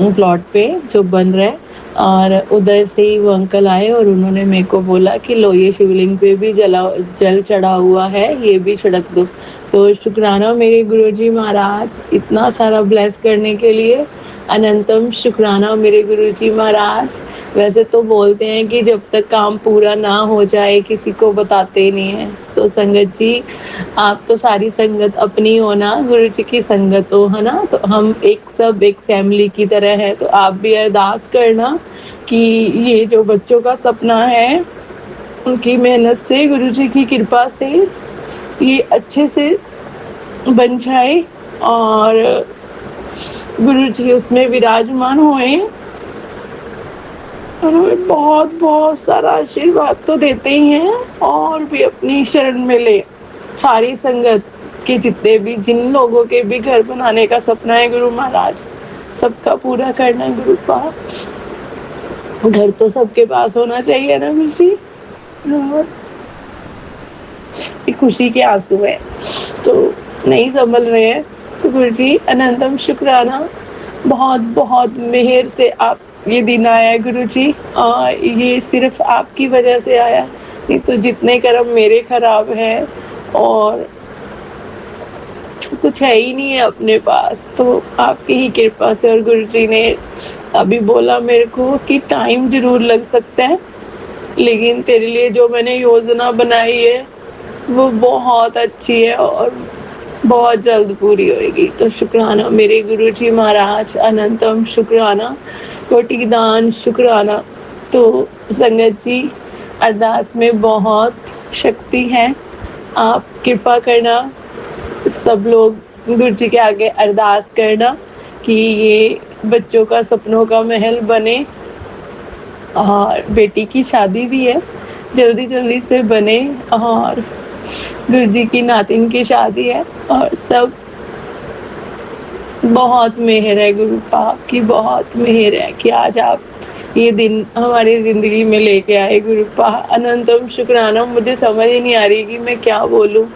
D: प्लॉट पे जो बन रहा है, और उधर से ही वो अंकल आए और उन्होंने मेरे को बोला कि लो ये शिवलिंग पे भी जल चढ़ा हुआ है, ये भी छिड़क दो। तो शुक्राना मेरे गुरुजी महाराज, इतना सारा ब्लेस करने के लिए। अनंतम शुक्राना मेरे गुरुजी महाराज। वैसे तो बोलते हैं कि जब तक काम पूरा ना हो जाए किसी को बताते नहीं है। तो संगत जी, आप तो सारी संगत अपनी हो ना, गुरु जी की संगत हो, है ना। तो हम सब एक फैमिली की तरह है। तो आप भी अरदास करना कि ये जो बच्चों का सपना है, उनकी मेहनत से, गुरु जी की कृपा से ये अच्छे से बन जाए और गुरु जी उसमें विराजमान होए और हमें बहुत बहुत सारा आशीर्वाद तो देते ही हैं और भी अपनी शरण में ले। सारी संगत के जितने भी, जिन लोगों के भी घर बनाने का सपना है गुरु महाराज, सबका पूरा करना गुरु पास। घर तो सबके पास होना चाहिए ना गुरु जी। और खुशी के आंसू है तो नहीं संभल रहे हैं। तो गुरु जी अनंतम शुक्राना, बहुत बहुत मेहर से आप ये दिन आया है गुरु जी, और ये सिर्फ आपकी वजह से आया, नहीं तो जितने कर्म मेरे खराब हैं और कुछ है ही नहीं है अपने पास, तो आपकी ही कृपा से। और गुरु जी ने अभी बोला मेरे को कि टाइम जरूर लग सकता है, लेकिन तेरे लिए जो मैंने योजना बनाई है वो बहुत अच्छी है और बहुत जल्द पूरी होएगी। तो शुक्राना मेरे गुरु जी महाराज, अनंतम शुक्राना, कोटिदान शुक्राना। तो संगत जी, अरदास में बहुत शक्ति है, आप कृपा करना, सब लोग गुरु जी के आगे अरदास करना कि ये बच्चों का सपनों का महल बने। और बेटी की शादी भी है, जल्दी जल्दी से बने, और गुरु जी की नातिन की शादी है और सब बहुत मेहर है गुरु पाक की, बहुत मेहर है कि आज आप ये दिन हमारी ज़िंदगी में लेके आए गुरु पाक। अनंतम शुक्राना, मुझे समझ ही नहीं आ रही कि मैं क्या बोलूँ।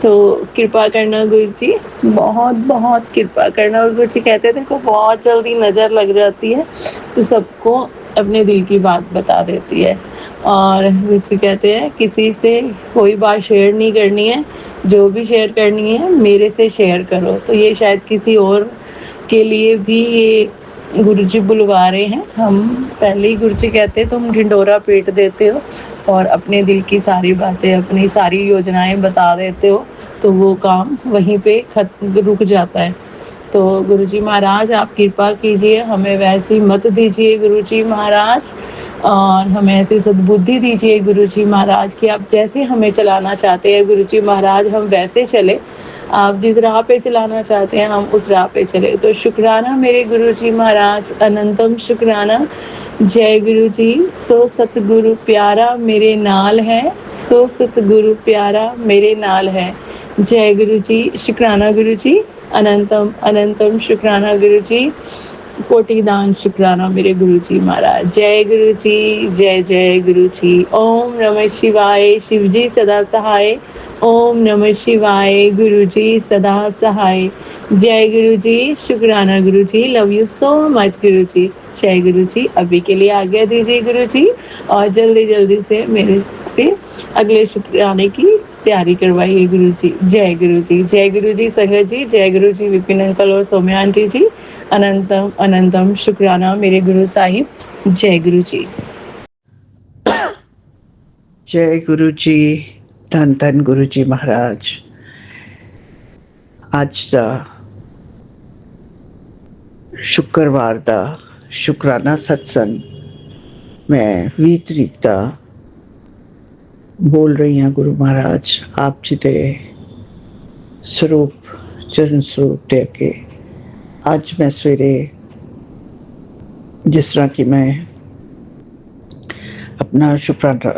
D: तो कृपा करना गुरु जी, बहुत बहुत कृपा करना। और गुरु जी कहते हैं तेरे को बहुत जल्दी नज़र लग जाती है, तो सबको अपने दिल की बात बता देती है। और गुरु जी कहते हैं किसी से कोई बात शेयर नहीं करनी है, जो भी शेयर करनी है मेरे से शेयर करो। तो ये शायद किसी और के लिए भी ये गुरुजी बुलवा रहे हैं। हम पहले ही गुरुजी कहते हैं तुम ढिंडोरा पीट देते हो और अपने दिल की सारी बातें, अपनी सारी योजनाएं बता देते हो, तो वो काम वहीं पे रुक जाता है। तो गुरुजी महाराज आप कृपा कीजिए, हमें वैसी मत दीजिए गुरुजी महाराज, और हमें ऐसी सद्बुद्धि दीजिए गुरुजी महाराज कि आप जैसे हमें चलाना चाहते हैं गुरुजी महाराज हम वैसे चले। आप जिस राह पे चलाना चाहते हैं हम उस राह पे चले। तो शुक्राना मेरे गुरुजी महाराज, अनंतम शुक्राना। जय गुरु जी। सो सतगुरु प्यारा मेरे नाल है, सो सतगुरु प्यारा मेरे नाल है। जय गुरु जी। शुक्राना गुरु जी, अनंतम अनंतम शुक्राना गुरु जी। कोटिदान शुक्राना मेरे गुरु जी महाराज। जय गुरु जी, जय जय गुरु जी। ओम नमः शिवाय, शिव जी सदा सहाय। ओम नमः शिवाय, गुरु जी सदा सहाय। जय गुरु जी। शुक्राना गुरु जी, लव यू सो मच गुरु जी। जय गुरु जी। अभी के लिए आज्ञा दीजिए गुरु जी, और जल्दी जल्दी से मेरे से अगले शुक्राने की तैयारी करवाइए गुरु जी। जय गुरु जी। जय गुरु जी संगत जी, जय गुरु जी विपिन अंकल और सौम्या आंटी जी। अनंतम अनंतम शुक्राना मेरे गुरु साहिब। जय गुरु जी।
E: जय गुरु जी, धन धन गुरु जी महाराज। ਅੱਜ ਦਾ ਸ਼ੁੱਕਰਵਾਰ ਦਾ ਸ਼ੁਕਰਾਨਾ ਸਤਸੰਗ ਮੈਂ 20 ਤਰੀਕ ਦਾ ਬੋਲ ਰਹੀ ਹਾਂ। ਗੁਰੂ ਮਹਾਰਾਜ ਆਪ ਜੀ ਦੇ ਸਰੂਪ ਚਰਨ ਸਰੂਪ ਦੇ ਅੱਗੇ ਅੱਜ ਮੈਂ ਸਵੇਰੇ ਜਿਸ ਤਰ੍ਹਾਂ ਕਿ ਮੈਂ अपना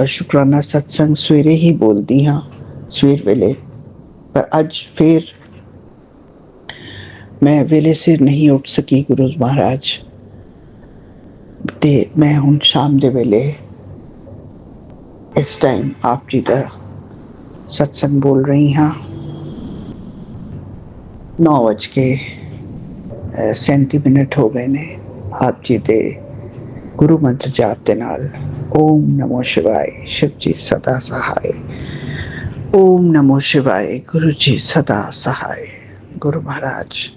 E: शुक्राना सत्संग सवेरे ही बोलती हाँ सवेर वेले, पर अज फिर मैं वेले सिर नहीं उठ सकी गुरु महाराज ते मैं हुण शाम दे वेले इस टाइम आप जी का सत्संग बोल रही हाँ। 9:37 हो गए ने। आप जी दे गुरु मंत्र जाप दे नाल ओम नमो शिवाय, शिव जी सदा सहाय। ओम नमो शिवाय, गुरु जी सदा सहाय। गुरु महाराज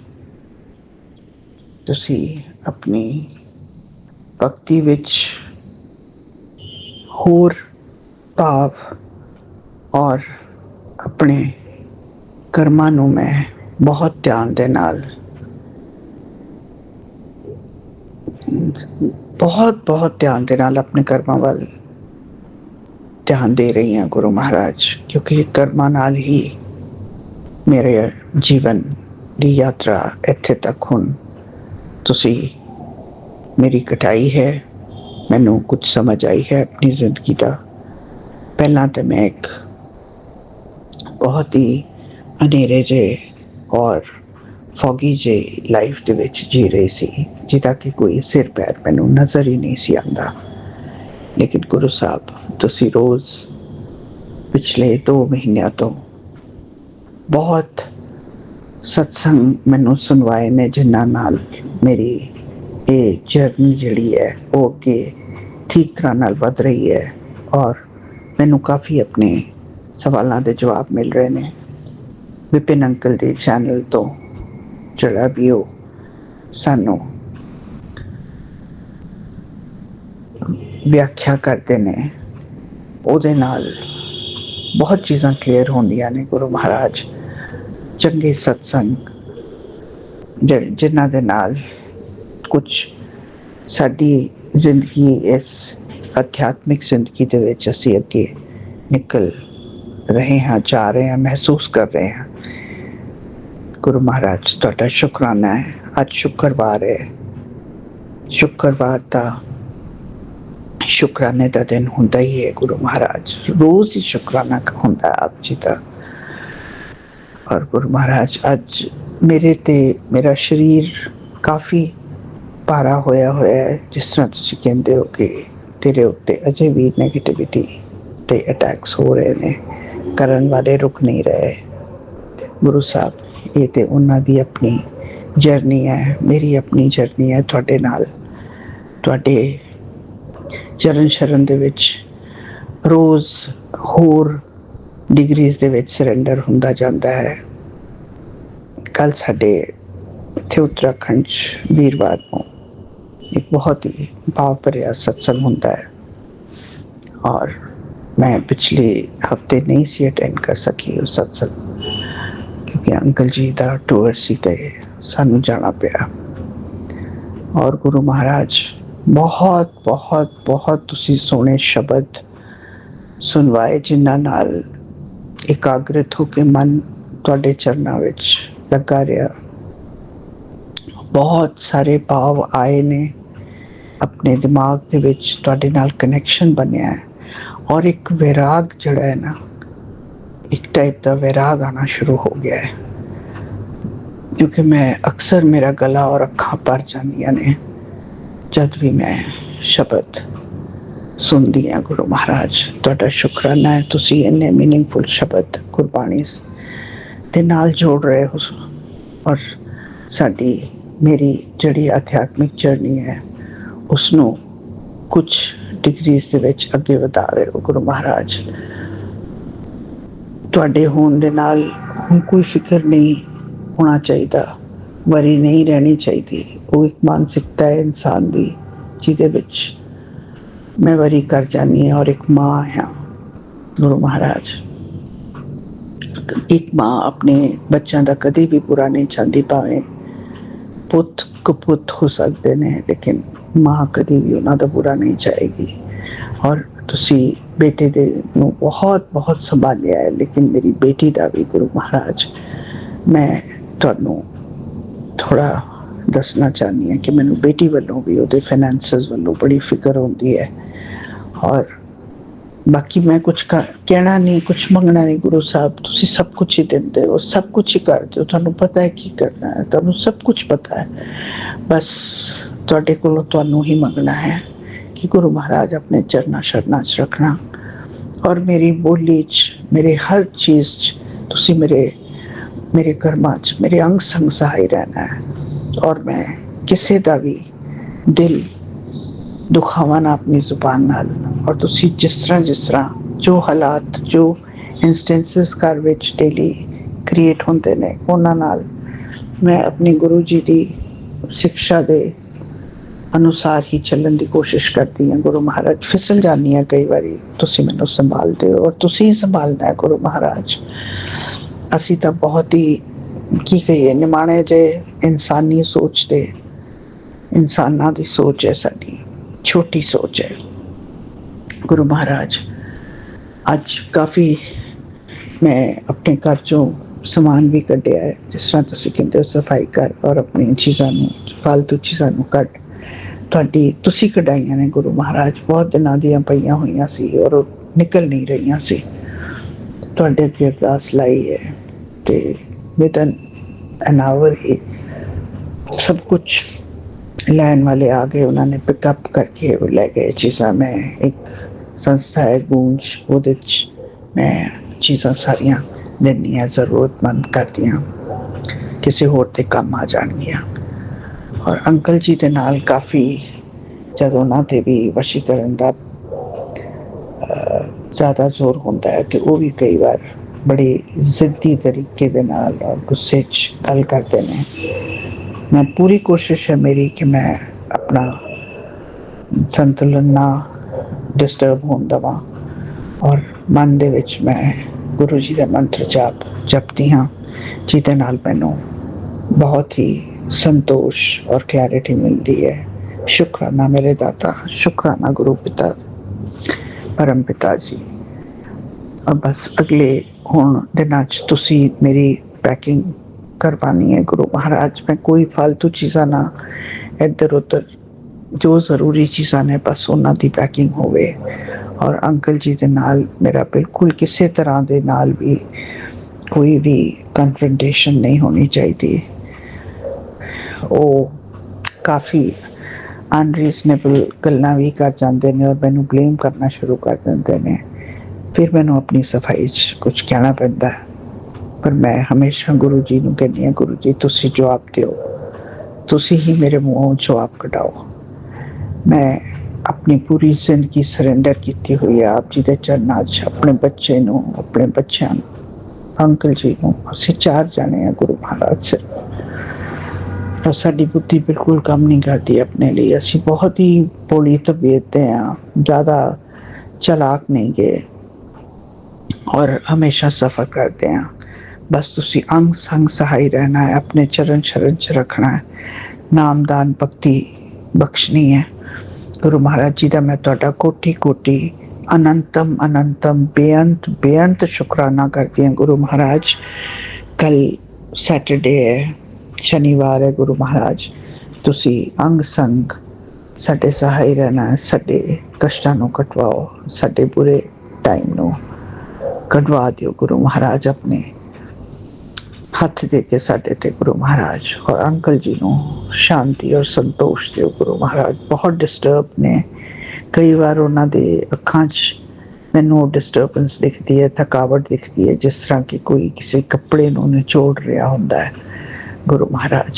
E: तुसी अपनी भक्ति विच होर भाव और अपने कर्मां नूं मैं बहुत ध्यान दे नाल बहुत ध्यान दे नाल अपने कर्मां वाल ध्यान दे रही हैं गुरु महाराज, क्योंकि कर्मां नाल ही मेरे जीवन दी यात्रा इत्थे तक हुण तुसी मेरी कटाई है। मैनू कुछ समझ आई है अपनी जिंदगी का। पहला तो मैं एक बहुत ही अनेरे जे और फॉगी जे लाइफ दे विच जी रही सी, जिदा कि कोई सिर पैर मैनू नज़र ही नहीं सी आंदा। लेकिन गुरु साहब तुसी रोज़ पिछले 2 महीनों तो बहुत सत्संग मैनू सुनवाए ने, जिन्ना नाल मेरी ये जर्नी जिहड़ी है वो अगे ठीक तरह नाल वध रही है, और मैनू काफ़ी अपने सवालों के जवाब मिल रहे हैं। विपिन अंकल के चैनल तो जड़ा भी वो सानू व्याख्या करते ने, ਉਹਦੇ ਨਾਲ बहुत चीज़ां क्लीयर होंदियां ने गुरु महाराज। चंगे सत्संग जिन्हां दे नाल कुछ साडी जिंदगी इस अध्यात्मिक जिंदगी दे विच असीं अगे निकल रहे हैं, जा रहे हैं, महसूस कर रहे हैं। गुरु महाराज तुहाडा शुकराना है। अज शुक्रवार है, शुक्रवार का शुकराने का दिन होंदा ही है गुरु महाराज। रोज़ ही शुकराना होंदा आप जी का। और गुरु महाराज अज ਮੇਰੇ ਤੇ ਮੇਰਾ ਸਰੀਰ ਕਾਫੀ ਭਾਰਾ ਹੋਇਆ ਹੈ, ਜਿਸ ਤਰ੍ਹਾਂ ਤੁਸੀਂ ਕਹਿੰਦੇ ਹੋ ਕਿ ਤੇਰੇ ਉੱਤੇ ਅਜੇ ਵੀ ਨੈਗੇਟਿਵਿਟੀ ਤੇ ਅਟੈਕਸ ਹੋ ਰਹੇ ਨੇ, ਕਰਨ ਵਾਲੇ ਰੁਕ ਨਹੀਂ ਰਹੇ। ਗੁਰੂ ਸਾਹਿਬ, ਇਹ ਤੇ ਉਹਨਾਂ ਦੀ ਆਪਣੀ ਜਰਨੀ ਹੈ, ਮੇਰੀ ਆਪਣੀ ਜਰਨੀ ਹੈ ਤੁਹਾਡੇ ਨਾਲ। ਤੁਹਾਡੇ ਚਰਨ ਸ਼ਰਨ ਦੇ ਵਿੱਚ ਰੋਜ਼ ਹੋਰ ਡਿਗਰੀਜ਼ ਦੇ ਵਿੱਚ ਸਰੈਂਡਰ ਹੁੰਦਾ ਜਾਂਦਾ ਹੈ। ਕੱਲ੍ਹ ਸਾਡੇ ਇੱਥੇ ਉੱਤਰਾਖੰਡ 'ਚ ਵੀਰਵਾਰ ਨੂੰ ਇੱਕ ਬਹੁਤ ਹੀ ਭਾਵ ਭਰਿਆ ਸਤਸੰਗ ਹੁੰਦਾ ਹੈ, ਔਰ ਮੈਂ ਪਿਛਲੇ ਹਫਤੇ ਨਹੀਂ ਸੀ ਅਟੈਂਡ ਕਰ ਸਕੀ ਉਸ ਸਤਸੰਗ, ਕਿਉਂਕਿ ਅੰਕਲ ਜੀ ਦਾ ਟੂਰ ਸੀ ਤੇ ਸਾਨੂੰ ਜਾਣਾ ਪਿਆ। ਔਰ ਗੁਰੂ ਮਹਾਰਾਜ ਬਹੁਤ ਬਹੁਤ ਬਹੁਤ ਤੁਸੀਂ ਸੋਹਣੇ ਸ਼ਬਦ ਸੁਣਵਾਏ, ਜਿਨ੍ਹਾਂ ਨਾਲ ਇਕਾਗਰਿਤ ਹੋ ਕੇ ਮਨ ਤੁਹਾਡੇ ਚਰਨਾਂ ਵਿੱਚ ਲੱਗਾ ਰਿਹਾ। ਬਹੁਤ ਸਾਰੇ ਭਾਵ ਆਏ ਨੇ, ਆਪਣੇ ਦਿਮਾਗ ਦੇ ਵਿੱਚ ਤੁਹਾਡੇ ਨਾਲ ਕਨੈਕਸ਼ਨ ਬਣਿਆ ਹੈ, ਔਰ ਇੱਕ ਵੈਰਾਗ ਜਿਹੜਾ ਹੈ ਨਾ, ਇੱਕ ਟਾਈਪ ਦਾ ਵੈਰਾਗ ਆਉਣਾ ਸ਼ੁਰੂ ਹੋ ਗਿਆ ਹੈ। ਕਿਉਂਕਿ ਮੈਂ ਅਕਸਰ ਮੇਰਾ ਗਲਾ ਔਰ ਅੱਖਾਂ ਭਰ ਜਾਂਦੀਆਂ ਨੇ ਜਦ ਵੀ ਮੈਂ ਸ਼ਬਦ ਸੁਣਦੀ ਹਾਂ। ਗੁਰੂ ਮਹਾਰਾਜ, ਤੁਹਾਡਾ ਸ਼ੁਕਰਾਨਾ ਹੈ, ਤੁਸੀਂ ਇੰਨੇ ਮੀਨਿੰਗਫੁਲ ਸ਼ਬਦ ਗੁਰਬਾਣੀ ਦੇ ਨਾਲ ਜੋੜ ਰਹੇ ਹੋ, ਔਰ ਸਾਡੀ ਮੇਰੀ ਜਿਹੜੀ ਅਧਿਆਤਮਿਕ ਜਰਨੀ ਹੈ ਉਸਨੂੰ ਕੁਝ ਡਿਗਰੀਜ਼ ਦੇ ਵਿੱਚ ਅੱਗੇ ਵਧਾ ਰਹੇ ਹੋ। ਗੁਰੂ ਮਹਾਰਾਜ, ਤੁਹਾਡੇ ਹੋਣ ਦੇ ਨਾਲ ਹੁਣ ਕੋਈ ਫਿਕਰ ਨਹੀਂ ਹੋਣਾ ਚਾਹੀਦਾ, ਵਰੀ ਨਹੀਂ ਰਹਿਣੀ ਚਾਹੀਦੀ। ਉਹ ਇੱਕ ਮਾਨਸਿਕਤਾ ਹੈ ਇਨਸਾਨ ਦੀ ਜਿਹਦੇ ਵਿੱਚ ਮੈਂ ਵਰੀ ਕਰ ਜਾਂਦੀ ਹਾਂ, ਔਰ ਇੱਕ ਮਾਂ ਹਾਂ। ਗੁਰੂ ਮਹਾਰਾਜ, ਇੱਕ ਮਾਂ ਆਪਣੇ ਬੱਚਿਆਂ ਦਾ ਕਦੇ ਵੀ ਬੁਰਾ ਨਹੀਂ ਚਾਹੁੰਦੀ, ਭਾਵੇਂ ਪੁੱਤ ਕਪੁੱਤ ਹੋ ਸਕਦੇ ਨੇ, ਲੇਕਿਨ ਮਾਂ ਕਦੀ ਵੀ ਉਹਨਾਂ ਦਾ ਬੁਰਾ ਨਹੀਂ ਚਾਹੇਗੀ। ਔਰ ਤੁਸੀਂ ਬੇਟੇ ਦੇ ਨੂੰ ਬਹੁਤ ਬਹੁਤ ਸੰਭਾਲਿਆ ਹੈ, ਲੇਕਿਨ ਮੇਰੀ ਬੇਟੀ ਦਾ ਵੀ ਗੁਰੂ ਮਹਾਰਾਜ, ਮੈਂ ਤੁਹਾਨੂੰ ਥੋੜ੍ਹਾ ਦੱਸਣਾ ਚਾਹੁੰਦੀ ਹਾਂ ਕਿ ਮੈਨੂੰ ਬੇਟੀ ਵੱਲੋਂ ਵੀ ਉਹਦੇ ਫਾਈਨੈਂਸਿਸ ਵੱਲੋਂ ਬੜੀ ਫਿਕਰ ਹੁੰਦੀ ਹੈ। ਔਰ ਬਾਕੀ ਮੈਂ ਕੁਛ ਕਹਿਣਾ ਨਹੀਂ, ਕੁਛ ਮੰਗਣਾ ਨਹੀਂ। ਗੁਰੂ ਸਾਹਿਬ, ਤੁਸੀਂ ਸਭ ਕੁਛ ਹੀ ਦਿੰਦੇ ਹੋ, ਸਭ ਕੁਛ ਹੀ ਕਰਦੇ ਹੋ, ਤੁਹਾਨੂੰ ਪਤਾ ਹੈ ਕੀ ਕਰਨਾ ਹੈ, ਤੁਹਾਨੂੰ ਸਭ ਕੁਛ ਪਤਾ ਹੈ। ਬਸ ਤੁਹਾਡੇ ਕੋਲੋਂ ਤੁਹਾਨੂੰ ਹੀ ਮੰਗਣਾ ਹੈ ਕਿ ਗੁਰੂ ਮਹਾਰਾਜ ਆਪਣੇ ਚਰਨਾਂ ਸ਼ਰਨਾਂ 'ਚ ਰੱਖਣਾ, ਔਰ ਮੇਰੀ ਬੋਲੀ 'ਚ, ਮੇਰੇ ਹਰ ਚੀਜ਼ 'ਚ ਤੁਸੀਂ ਮੇਰੇ ਕਰਮਾਂ 'ਚ ਮੇਰੇ ਅੰਗ ਸੰਗ ਸਹਾਈ ਰਹਿਣਾ ਹੈ। ਔਰ ਮੈਂ ਕਿਸੇ ਦਾ ਵੀ ਦਿਲ ਦੁਖਾਵਾਂ ਨਾ ਆਪਣੀ ਜ਼ੁਬਾਨ ਨਾਲ। ਔਰ ਤੁਸੀਂ ਜਿਸ ਤਰ੍ਹਾਂ ਜੋ ਹਾਲਾਤ, ਜੋ ਇੰਸਟੈਂਸਿਸ ਘਰ ਵਿੱਚ ਡੇਲੀ ਕ੍ਰੀਏਟ ਹੁੰਦੇ ਨੇ, ਉਹਨਾਂ ਨਾਲ ਮੈਂ ਆਪਣੀ ਗੁਰੂ ਜੀ ਦੀ ਸਿੱਖਿਆ ਦੇ ਅਨੁਸਾਰ ਹੀ ਚੱਲਣ ਦੀ ਕੋਸ਼ਿਸ਼ ਕਰਦੀ ਹਾਂ। ਗੁਰੂ ਮਹਾਰਾਜ, ਫਿਸਲ ਜਾਂਦੀ ਹਾਂ ਕਈ ਵਾਰੀ, ਤੁਸੀਂ ਮੈਨੂੰ ਸੰਭਾਲਦੇ ਹੋ, ਔਰ ਤੁਸੀਂ ਹੀ ਸੰਭਾਲਣਾ ਹੈ। ਗੁਰੂ ਮਹਾਰਾਜ, ਅਸੀਂ ਤਾਂ ਬਹੁਤ ਹੀ ਕੀ ਕਹੀਏ, ਨਿਮਾਣੇ ਜਿਹੇ ਇਨਸਾਨੀ ਸੋਚ ਦੇ ਇਨਸਾਨਾਂ ਦੀ ਸੋਚ ਹੈ, ਸਾਡੀ ਛੋਟੀ ਸੋਚ ਹੈ। ਗੁਰੂ ਮਹਾਰਾਜ, ਅੱਜ ਕਾਫੀ ਮੈਂ ਆਪਣੇ ਘਰ 'ਚੋਂ ਸਮਾਨ ਵੀ ਕੱਢਿਆ ਹੈ, ਜਿਸ ਤਰ੍ਹਾਂ ਤੁਸੀਂ ਕਹਿੰਦੇ ਹੋ ਸਫਾਈ ਕਰ, ਔਰ ਆਪਣੀ ਚੀਜ਼ਾਂ ਨੂੰ, ਫਾਲਤੂ ਚੀਜ਼ਾਂ ਨੂੰ ਕੱਢ। ਤੁਸੀਂ ਕਢਾਈਆਂ ਨੇ ਗੁਰੂ ਮਹਾਰਾਜ, ਬਹੁਤ ਦਿਨਾਂ ਦੀਆਂ ਪਈਆਂ ਹੋਈਆਂ ਸੀ ਔਰ ਉਹ ਨਿਕਲ ਨਹੀਂ ਰਹੀਆਂ ਸੀ। ਤੁਹਾਡੇ ਅੱਗੇ ਅਰਦਾਸ ਲਾਈ ਹੈ ਤੇ ਵਿਦਨ ਐਨ ਆਵਰ ਹੀ ਸਭ ਕੁਛ ਲੈਣ ਵਾਲੇ ਆ ਗਏ, ਉਹਨਾਂ ਨੇ ਪਿਕਅਪ ਕਰਕੇ ਉਹ ਲੈ ਗਏ ਚੀਜ਼ਾਂ। ਮੈਂ ਇੱਕ ਸੰਸਥਾ ਹੈ ਗੂੰਜ, ਉਹਦੇ 'ਚ ਮੈਂ ਚੀਜ਼ਾਂ ਸਾਰੀਆਂ ਦਿੰਦੀ ਹਾਂ, ਜ਼ਰੂਰਤਮੰਦ ਕਰਦੀਆਂ, ਕਿਸੇ ਹੋਰ ਦੇ ਕੰਮ ਆ ਜਾਣਗੀਆਂ। ਔਰ ਅੰਕਲ ਜੀ ਦੇ ਨਾਲ ਕਾਫੀ, ਜਦੋਂ ਉਹਨਾਂ 'ਤੇ ਵੀ ਵਸ਼ੀਕਰਨ ਦਾ ਜ਼ਿਆਦਾ ਜ਼ੋਰ ਹੁੰਦਾ ਹੈ ਤੇ ਉਹ ਵੀ ਕਈ ਵਾਰ ਬੜੇ ਜ਼ਿੱਦੀ ਤਰੀਕੇ ਦੇ ਨਾਲ ਔਰ ਗੁੱਸੇ 'ਚ ਗੱਲ ਕਰਦੇ ਨੇ। ਮੈਂ ਪੂਰੀ ਕੋਸ਼ਿਸ਼ ਹੈ ਮੇਰੀ ਕਿ ਮੈਂ ਆਪਣਾ ਸੰਤੁਲਨ ਨਾ ਡਿਸਟਰਬ ਹੋਣ ਦੇਵਾਂ, ਔਰ ਮਨ ਦੇ ਵਿੱਚ ਮੈਂ ਗੁਰੂ ਜੀ ਦਾ ਮੰਤਰ ਜਪਦੀ ਹਾਂ, ਜਿਹਦੇ ਨਾਲ ਮੈਨੂੰ ਬਹੁਤ ਹੀ ਸੰਤੋਸ਼ ਔਰ ਕਲੈਰਿਟੀ ਮਿਲਦੀ ਹੈ। ਸ਼ੁਕਰਾਨਾ ਮੇਰੇ ਦਾਤਾ, ਸ਼ੁਕਰਾਨਾ ਗੁਰੂ ਪਿਤਾ, ਪਰਮ ਪਿਤਾ ਜੀ। ਔਰ ਬਸ ਅਗਲੇ ਹੁਣ ਦਿਨਾਂ 'ਚ ਤੁਸੀਂ ਮੇਰੀ ਪੈਕਿੰਗ ਕਰਵਾਉਣੀ ਹੈ ਗੁਰੂ ਮਹਾਰਾਜ। ਮੈਂ ਕੋਈ ਫਾਲਤੂ ਚੀਜ਼ਾਂ ਨਾ ਇੱਧਰ ਉੱਧਰ, ਜੋ ਜ਼ਰੂਰੀ ਚੀਜ਼ਾਂ ਨੇ ਬਸ ਉਹਨਾਂ ਦੀ ਪੈਕਿੰਗ ਹੋਵੇ। ਔਰ ਅੰਕਲ ਜੀ ਦੇ ਨਾਲ ਮੇਰਾ ਬਿਲਕੁਲ ਕਿਸੇ ਤਰ੍ਹਾਂ ਦੇ ਨਾਲ ਵੀ कोई भी कन्फ्रंटेशन नहीं होनी चाहिए। ਉਹ ਕਾਫੀ ਅਨਰੀਜ਼ਨੇਬਲ ਗੱਲਾਂ ਵੀ ਕਰ ਜਾਂਦੇ ਨੇ ਔਰ ਮੈਨੂੰ ਬਲੇਮ ਕਰਨਾ ਸ਼ੁਰੂ ਕਰ ਦਿੰਦੇ ਨੇ। ਫਿਰ ਮੈਨੂੰ ਆਪਣੀ ਸਫਾਈ 'ਚ ਕੁਝ ਕਹਿਣਾ ਪੈਂਦਾ, ਪਰ ਮੈਂ ਹਮੇਸ਼ਾ ਗੁਰੂ ਜੀ ਨੂੰ ਕਹਿੰਦੀ ਹਾਂ, ਗੁਰੂ ਜੀ ਤੁਸੀਂ ਜਵਾਬ ਦਿਓ, ਤੁਸੀਂ ਹੀ ਮੇਰੇ ਮੂੰਹੋਂ ਜਵਾਬ ਕਢਾਓ। ਮੈਂ ਆਪਣੀ ਪੂਰੀ ਜ਼ਿੰਦਗੀ ਸਰੈਂਡਰ ਕੀਤੀ ਹੋਈ ਹੈ ਆਪ ਜੀ ਦੇ ਚਰਨਾਂ 'ਚ, ਆਪਣੇ ਬੱਚੇ ਨੂੰ, ਆਪਣੇ ਬੱਚਿਆਂ ਨੂੰ, ਅੰਕਲ ਜੀ ਨੂੰ। ਅਸੀਂ 4 ਜਾਣੇ ਹਾਂ ਗੁਰੂ ਮਹਾਰਾਜ ਸਿਰਫ, और साडी बुद्धि बिल्कुल काम नहीं करती अपने लिए। असी बहुत ही भोली तबीयत दे हाँ, ज़्यादा चलाक नहीं गए और हमेशा सफ़र करते हैं। बस तुसी अंग संग सहाई रहना है, अपने चरण शरण च रखना है, नामदान भक्ति बख्शनी है। गुरु महाराज जी का मैं तुहाडा कोटि कोटि अनंतम अनंतम बेअंत बेअंत शुकराना करती हूँ। गुरु महाराज कल सैटरडे है, शनिवार है। गुरु महाराज तुसी अंग संग साडे सहाय रहना है, साडे कष्टां नूं कटवाओ, साडे बुरे टाइम नूं कटवा दिओ गुरु महाराज। अपने हथ दे के साडे ते गुरु महाराज, और अंकल जी नूं शांति और संतोष दिओ गुरु महाराज। बहुत डिस्टर्ब ने, कई बार उन्हां दे अखां 'च मैनूं डिस्टर्बेंस दिखती है, थकावट दिखती है, जिस तरह की कोई किसी कपड़े नूं निचोड़ रहा हुंदा है। गुरु महाराज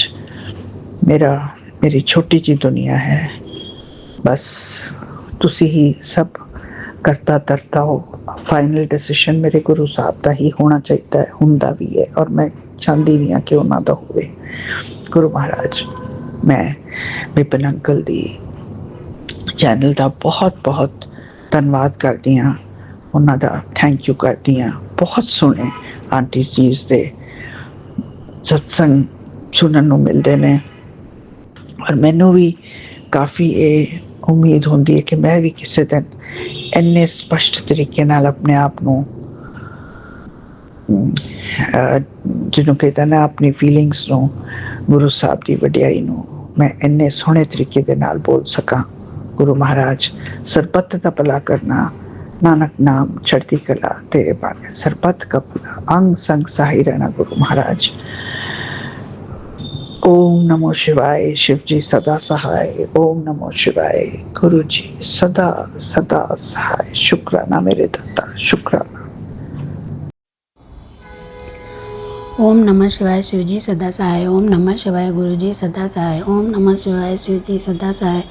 E: मेरी छोटी जी दुनिया है, बस तुसी ही सब करता धरता हो। फाइनल डिसीजन मेरे गुरु साहब का ही होना चाहिए है, हुंदा भी है, और मैं चाहती भी हाँ कि उन्हों का होवे। गुरु महाराज मैं विपिन अंकल दी चैनल का बहुत बहुत धन्यवाद करती हाँ, उन्हों का थैंक यू करती हाँ। बहुत सोहने आंटी जीज दे सत्संग सुनने को मिलते हैं, और मैनू भी काफ़ी ये उम्मीद होती है कि मैं भी किसी दिन इन्ने स्पष्ट तरीके नाल अपने आप को जिन्हों कहते ना अपनी फीलिंग्स नूं, गुरु साहब की वडियाई नूं मैं इन्ने सोहने तरीके दे नाल बोल सकां। गुरु महाराज सरबत का भला करना, नानक नाम चढ़ती कला तेरे बागे, सरबत का भला अंग संग सहाय रहना। गुरु महाराज ओम नमो शिवाय, शिव जी सदा सहाय। ओम नमो शिवाय, गुरु जी सदा सदा सहाय। शुक्राना मेरे दाता, शुक्राना।
F: ओम नमः शिवाय, शिव जी सदा सहाय। ओम नमः शिवाय, गुरु जी सदा सहाय। ओम नमः शिवाय, शिव जी सदा सहाय।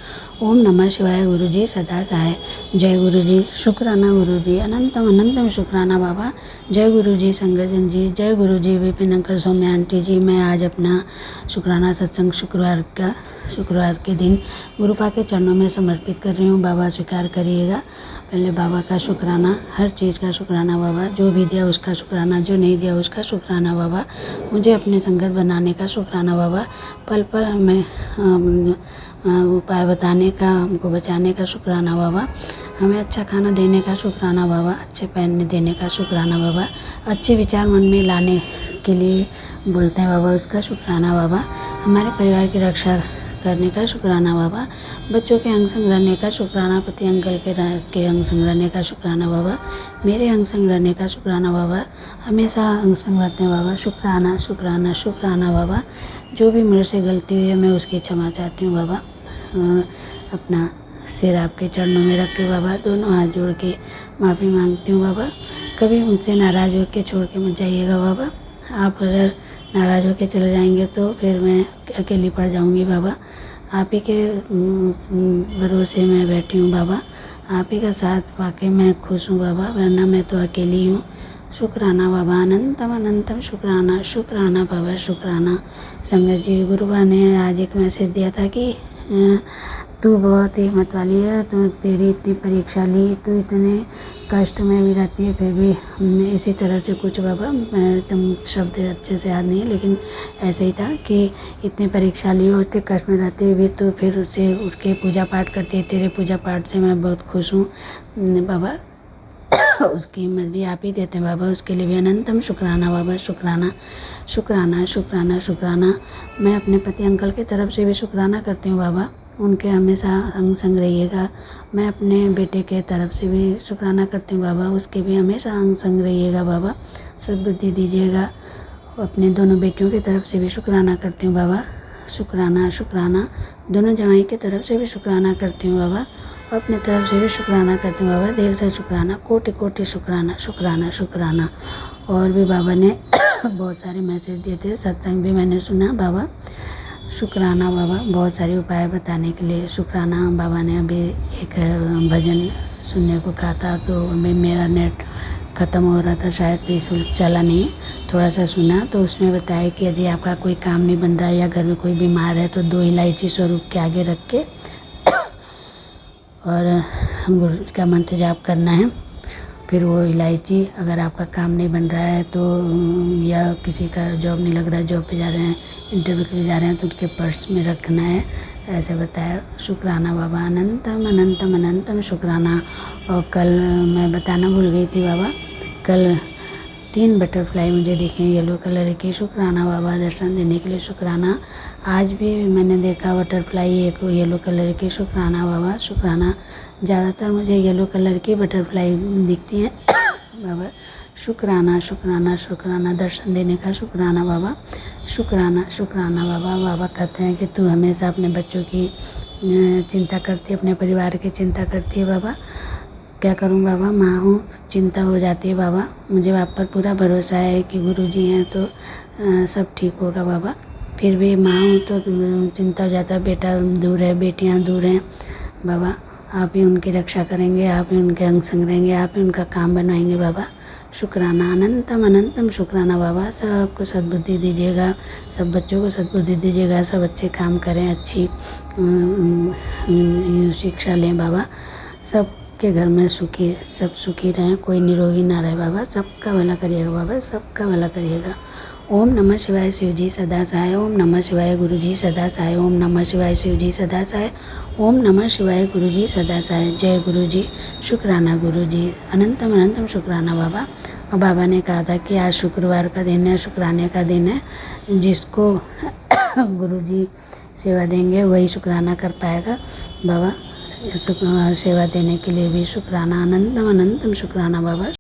F: ओम नमः शिवाय, गुरु जी सदा सहाय। जय गुरु जी, शुक्राना गुरु जी, अनंतम अनंतम शुक्राना बाबा। जय गुरु जी संगतजन जी, जय गुरु जी विपिन अंकल, सौम्या आंटी जी। मैं आज अपना शुक्राना सत्संग शुक्रवार के दिन गुरुपा के चरणों में समर्पित कर रही हूँ। बाबा स्वीकार करिएगा। पहले बाबा का शुक्राना, हर चीज़ का शुक्राना बाबा, जो भी दिया उसका शुक्राना, जो नहीं दिया उसका शुक्राना बाबा, मुझे अपने संगत बनाने का शुक्राना बाबा, पल पल हमें उपाय बताने का, हमको बचाने का शुक्राना बाबा, हमें अच्छा खाना देने का शुक्राना बाबा, अच्छे पहनने देने का शुक्राना बाबा, अच्छे विचार मन में लाने के लिए बोलते हैं बाबा, उसका शुक्राना बाबा, हमारे परिवार की रक्षा करने का शुक्राना बाबा, बच्चों के अंग संग रहने का शुक्राना, पति अंकल के अंग संग रहने का शुक्राना बाबा, मेरे अंग संग रहने का शुक्राना बाबा, हमेशा अंग संग रहते हैं बाबा। शुक्राना शुक्राना शुक्राना बाबा। जो भी मेरे से गलती हुई है मैं उसकी क्षमा चाहती हूँ बाबा। अपना सिर आपके चरणों में रख के बाबा, दोनों हाथ जोड़ के माफ़ी मांगती हूँ बाबा। कभी मुझसे नाराज़ होकर छोड़ के मत जाइएगा बाबा। आप अगर नाराज़ होकर चले जाएंगे तो फिर मैं अकेली पड़ जाऊंगी बाबा। आप ही के भरोसे में बैठी हूँ बाबा, आप ही का साथ पाके मैं खुश हूँ बाबा, वरना मैं तो अकेली हूँ। शुक्राना बाबा, अनंतम अनंतम शुक्राना, शुक्राना बाबा, शुक्राना। संगत जी, गुरुबा ने आज एक मैसेज दिया था कि तू बहुत हिम्मत वाली है, तो तेरी इतनी परीक्षा ली, तू इतने कष्ट में भी रहती है, फिर भी इसी तरह से कुछ बाबा, मैं तुम शब्द अच्छे से याद नहीं है, लेकिन ऐसे ही था कि इतनी परीक्षा ली और इतने कष्ट में रहते हुए तो फिर उसे उठ के पूजा पाठ करती है। तेरे पूजा पाठ से मैं बहुत खुश हूँ बाबा। उसकी हिम्मत भी आप ही देते हैं बाबा, उसके लिए भी अनंतम शुक्राना बाबा। शुक्राना शुक्राना शुक्राना शुक्राना। मैं अपने पति अंकल की तरफ से भी शुक्राना करती हूँ बाबा, उनके हमेशा अंग संग रहिएगा। मैं अपने बेटे के तरफ से भी शुक्राना करती हूँ बाबा, उसके भी हमेशा अंग संग रहिएगा बाबा। सद्बुद्धि दीजिएगा। अपने दोनों बेटियों की तरफ से भी शुक्राना करती हूँ बाबा, शुक्राना शुक्राना। दोनों जवाई की तरफ से भी शुक्राना करती हूँ बाबा, और अपने तरफ से भी शुक्राना करती हूँ बाबा। दिल से शुक्राना, कोटि कोटि शुक्राना शुक्राना शुक्राना। और भी बाबा ने बहुत सारे मैसेज दिए थे, सत्संग भी मैंने सुना बाबा। शुक्राना बाबा, बहुत सारे उपाय बताने के लिए शुक्राना। बाबा ने अभी एक भजन सुनने को कहा था, तो अभी मेरा नेट ख़त्म हो रहा था शायद, तो इसलिए चला नहीं। थोड़ा सा सुना तो उसमें बताया कि यदि आपका कोई काम नहीं बन रहा है या घर में कोई बीमार है तो 2 इलायची स्वरूप के आगे रख के और गुरु का मंत्र जाप करना है। फिर वो इलायची, अगर आपका काम नहीं बन रहा है तो या किसी का जॉब नहीं लग रहा है, जॉब पे जा रहे हैं, इंटरव्यू के लिए जा रहे हैं, तो उनके पर्स में रखना है, ऐसे बताया। शुक्राना बाबा, अनंतम अनंतम अनंतम शुक्राना। और कल मैं बताना भूल गई थी बाबा, कल 3 बटरफ्लाई मुझे दिखे येलो कलर की। शुक्राना बाबा, दर्शन देने के लिए शुक्राना। आज भी मैंने देखा बटरफ्लाई एक येलो कलर की। शुक्राना बाबा, शुक्राना। ज़्यादातर मुझे येलो कलर की बटरफ्लाई दिखती हैं बाबा। शुक्राना शुक्राना शुक्राना, दर्शन देने का शुक्राना बाबा। शुक्राना शुक्राना बाबा। बाबा कहते हैं कि तू हमेशा अपने बच्चों की चिंता करती है, अपने परिवार की चिंता करती है बाबा। क्या करूं बाबा, माँ हूँ, चिंता हो जाती है बाबा। मुझे आप पर पूरा भरोसा है कि गुरुजी हैं तो सब ठीक होगा बाबा। फिर भी माँ हूँ तो चिंता हो जाता है, बेटा दूर है, बेटियाँ दूर हैं बाबा। आप ही उनकी रक्षा करेंगे, आप ही उनके अंग संग रहेंगे, आप ही उनका काम बनवाएंगे बाबा। शुक्राना, अनंतम अनंतम शुक्राना बाबा। सबको सद्बुद्धि दीजिएगा, सब बच्चों को सद्बुद्धि दीजिएगा, सब अच्छे काम करें, अच्छी शिक्षा लें बाबा। सब के घर में सुखी, सब सुखी रहें, कोई निरोगी ना रहे बाबा। सबका भला करिएगा बाबा, सबका भला करिएगा। ओम नमः शिवाय शिव जी सदा सहाय। ओम नमः शिवाय गुरु जी सदा सहाय। ओम नमः शिवाय शिव जी सदा सहाय। ओम नमः शिवाय गुरु जी सदा सहाय। जय गुरु जी, शुक्राना गुरु जी, अनंतम अनंतम शुक्राना बाबा। और बाबा ने कहा था कि आज शुक्रवार का दिन है, शुक्राने का दिन है। जिसको गुरु जी सेवा देंगे वही शुक्राना कर पाएगा बाबा। सेवा देने के लिए भी शुक्राना, अनंतम अनंतम शुक्राना बाबा।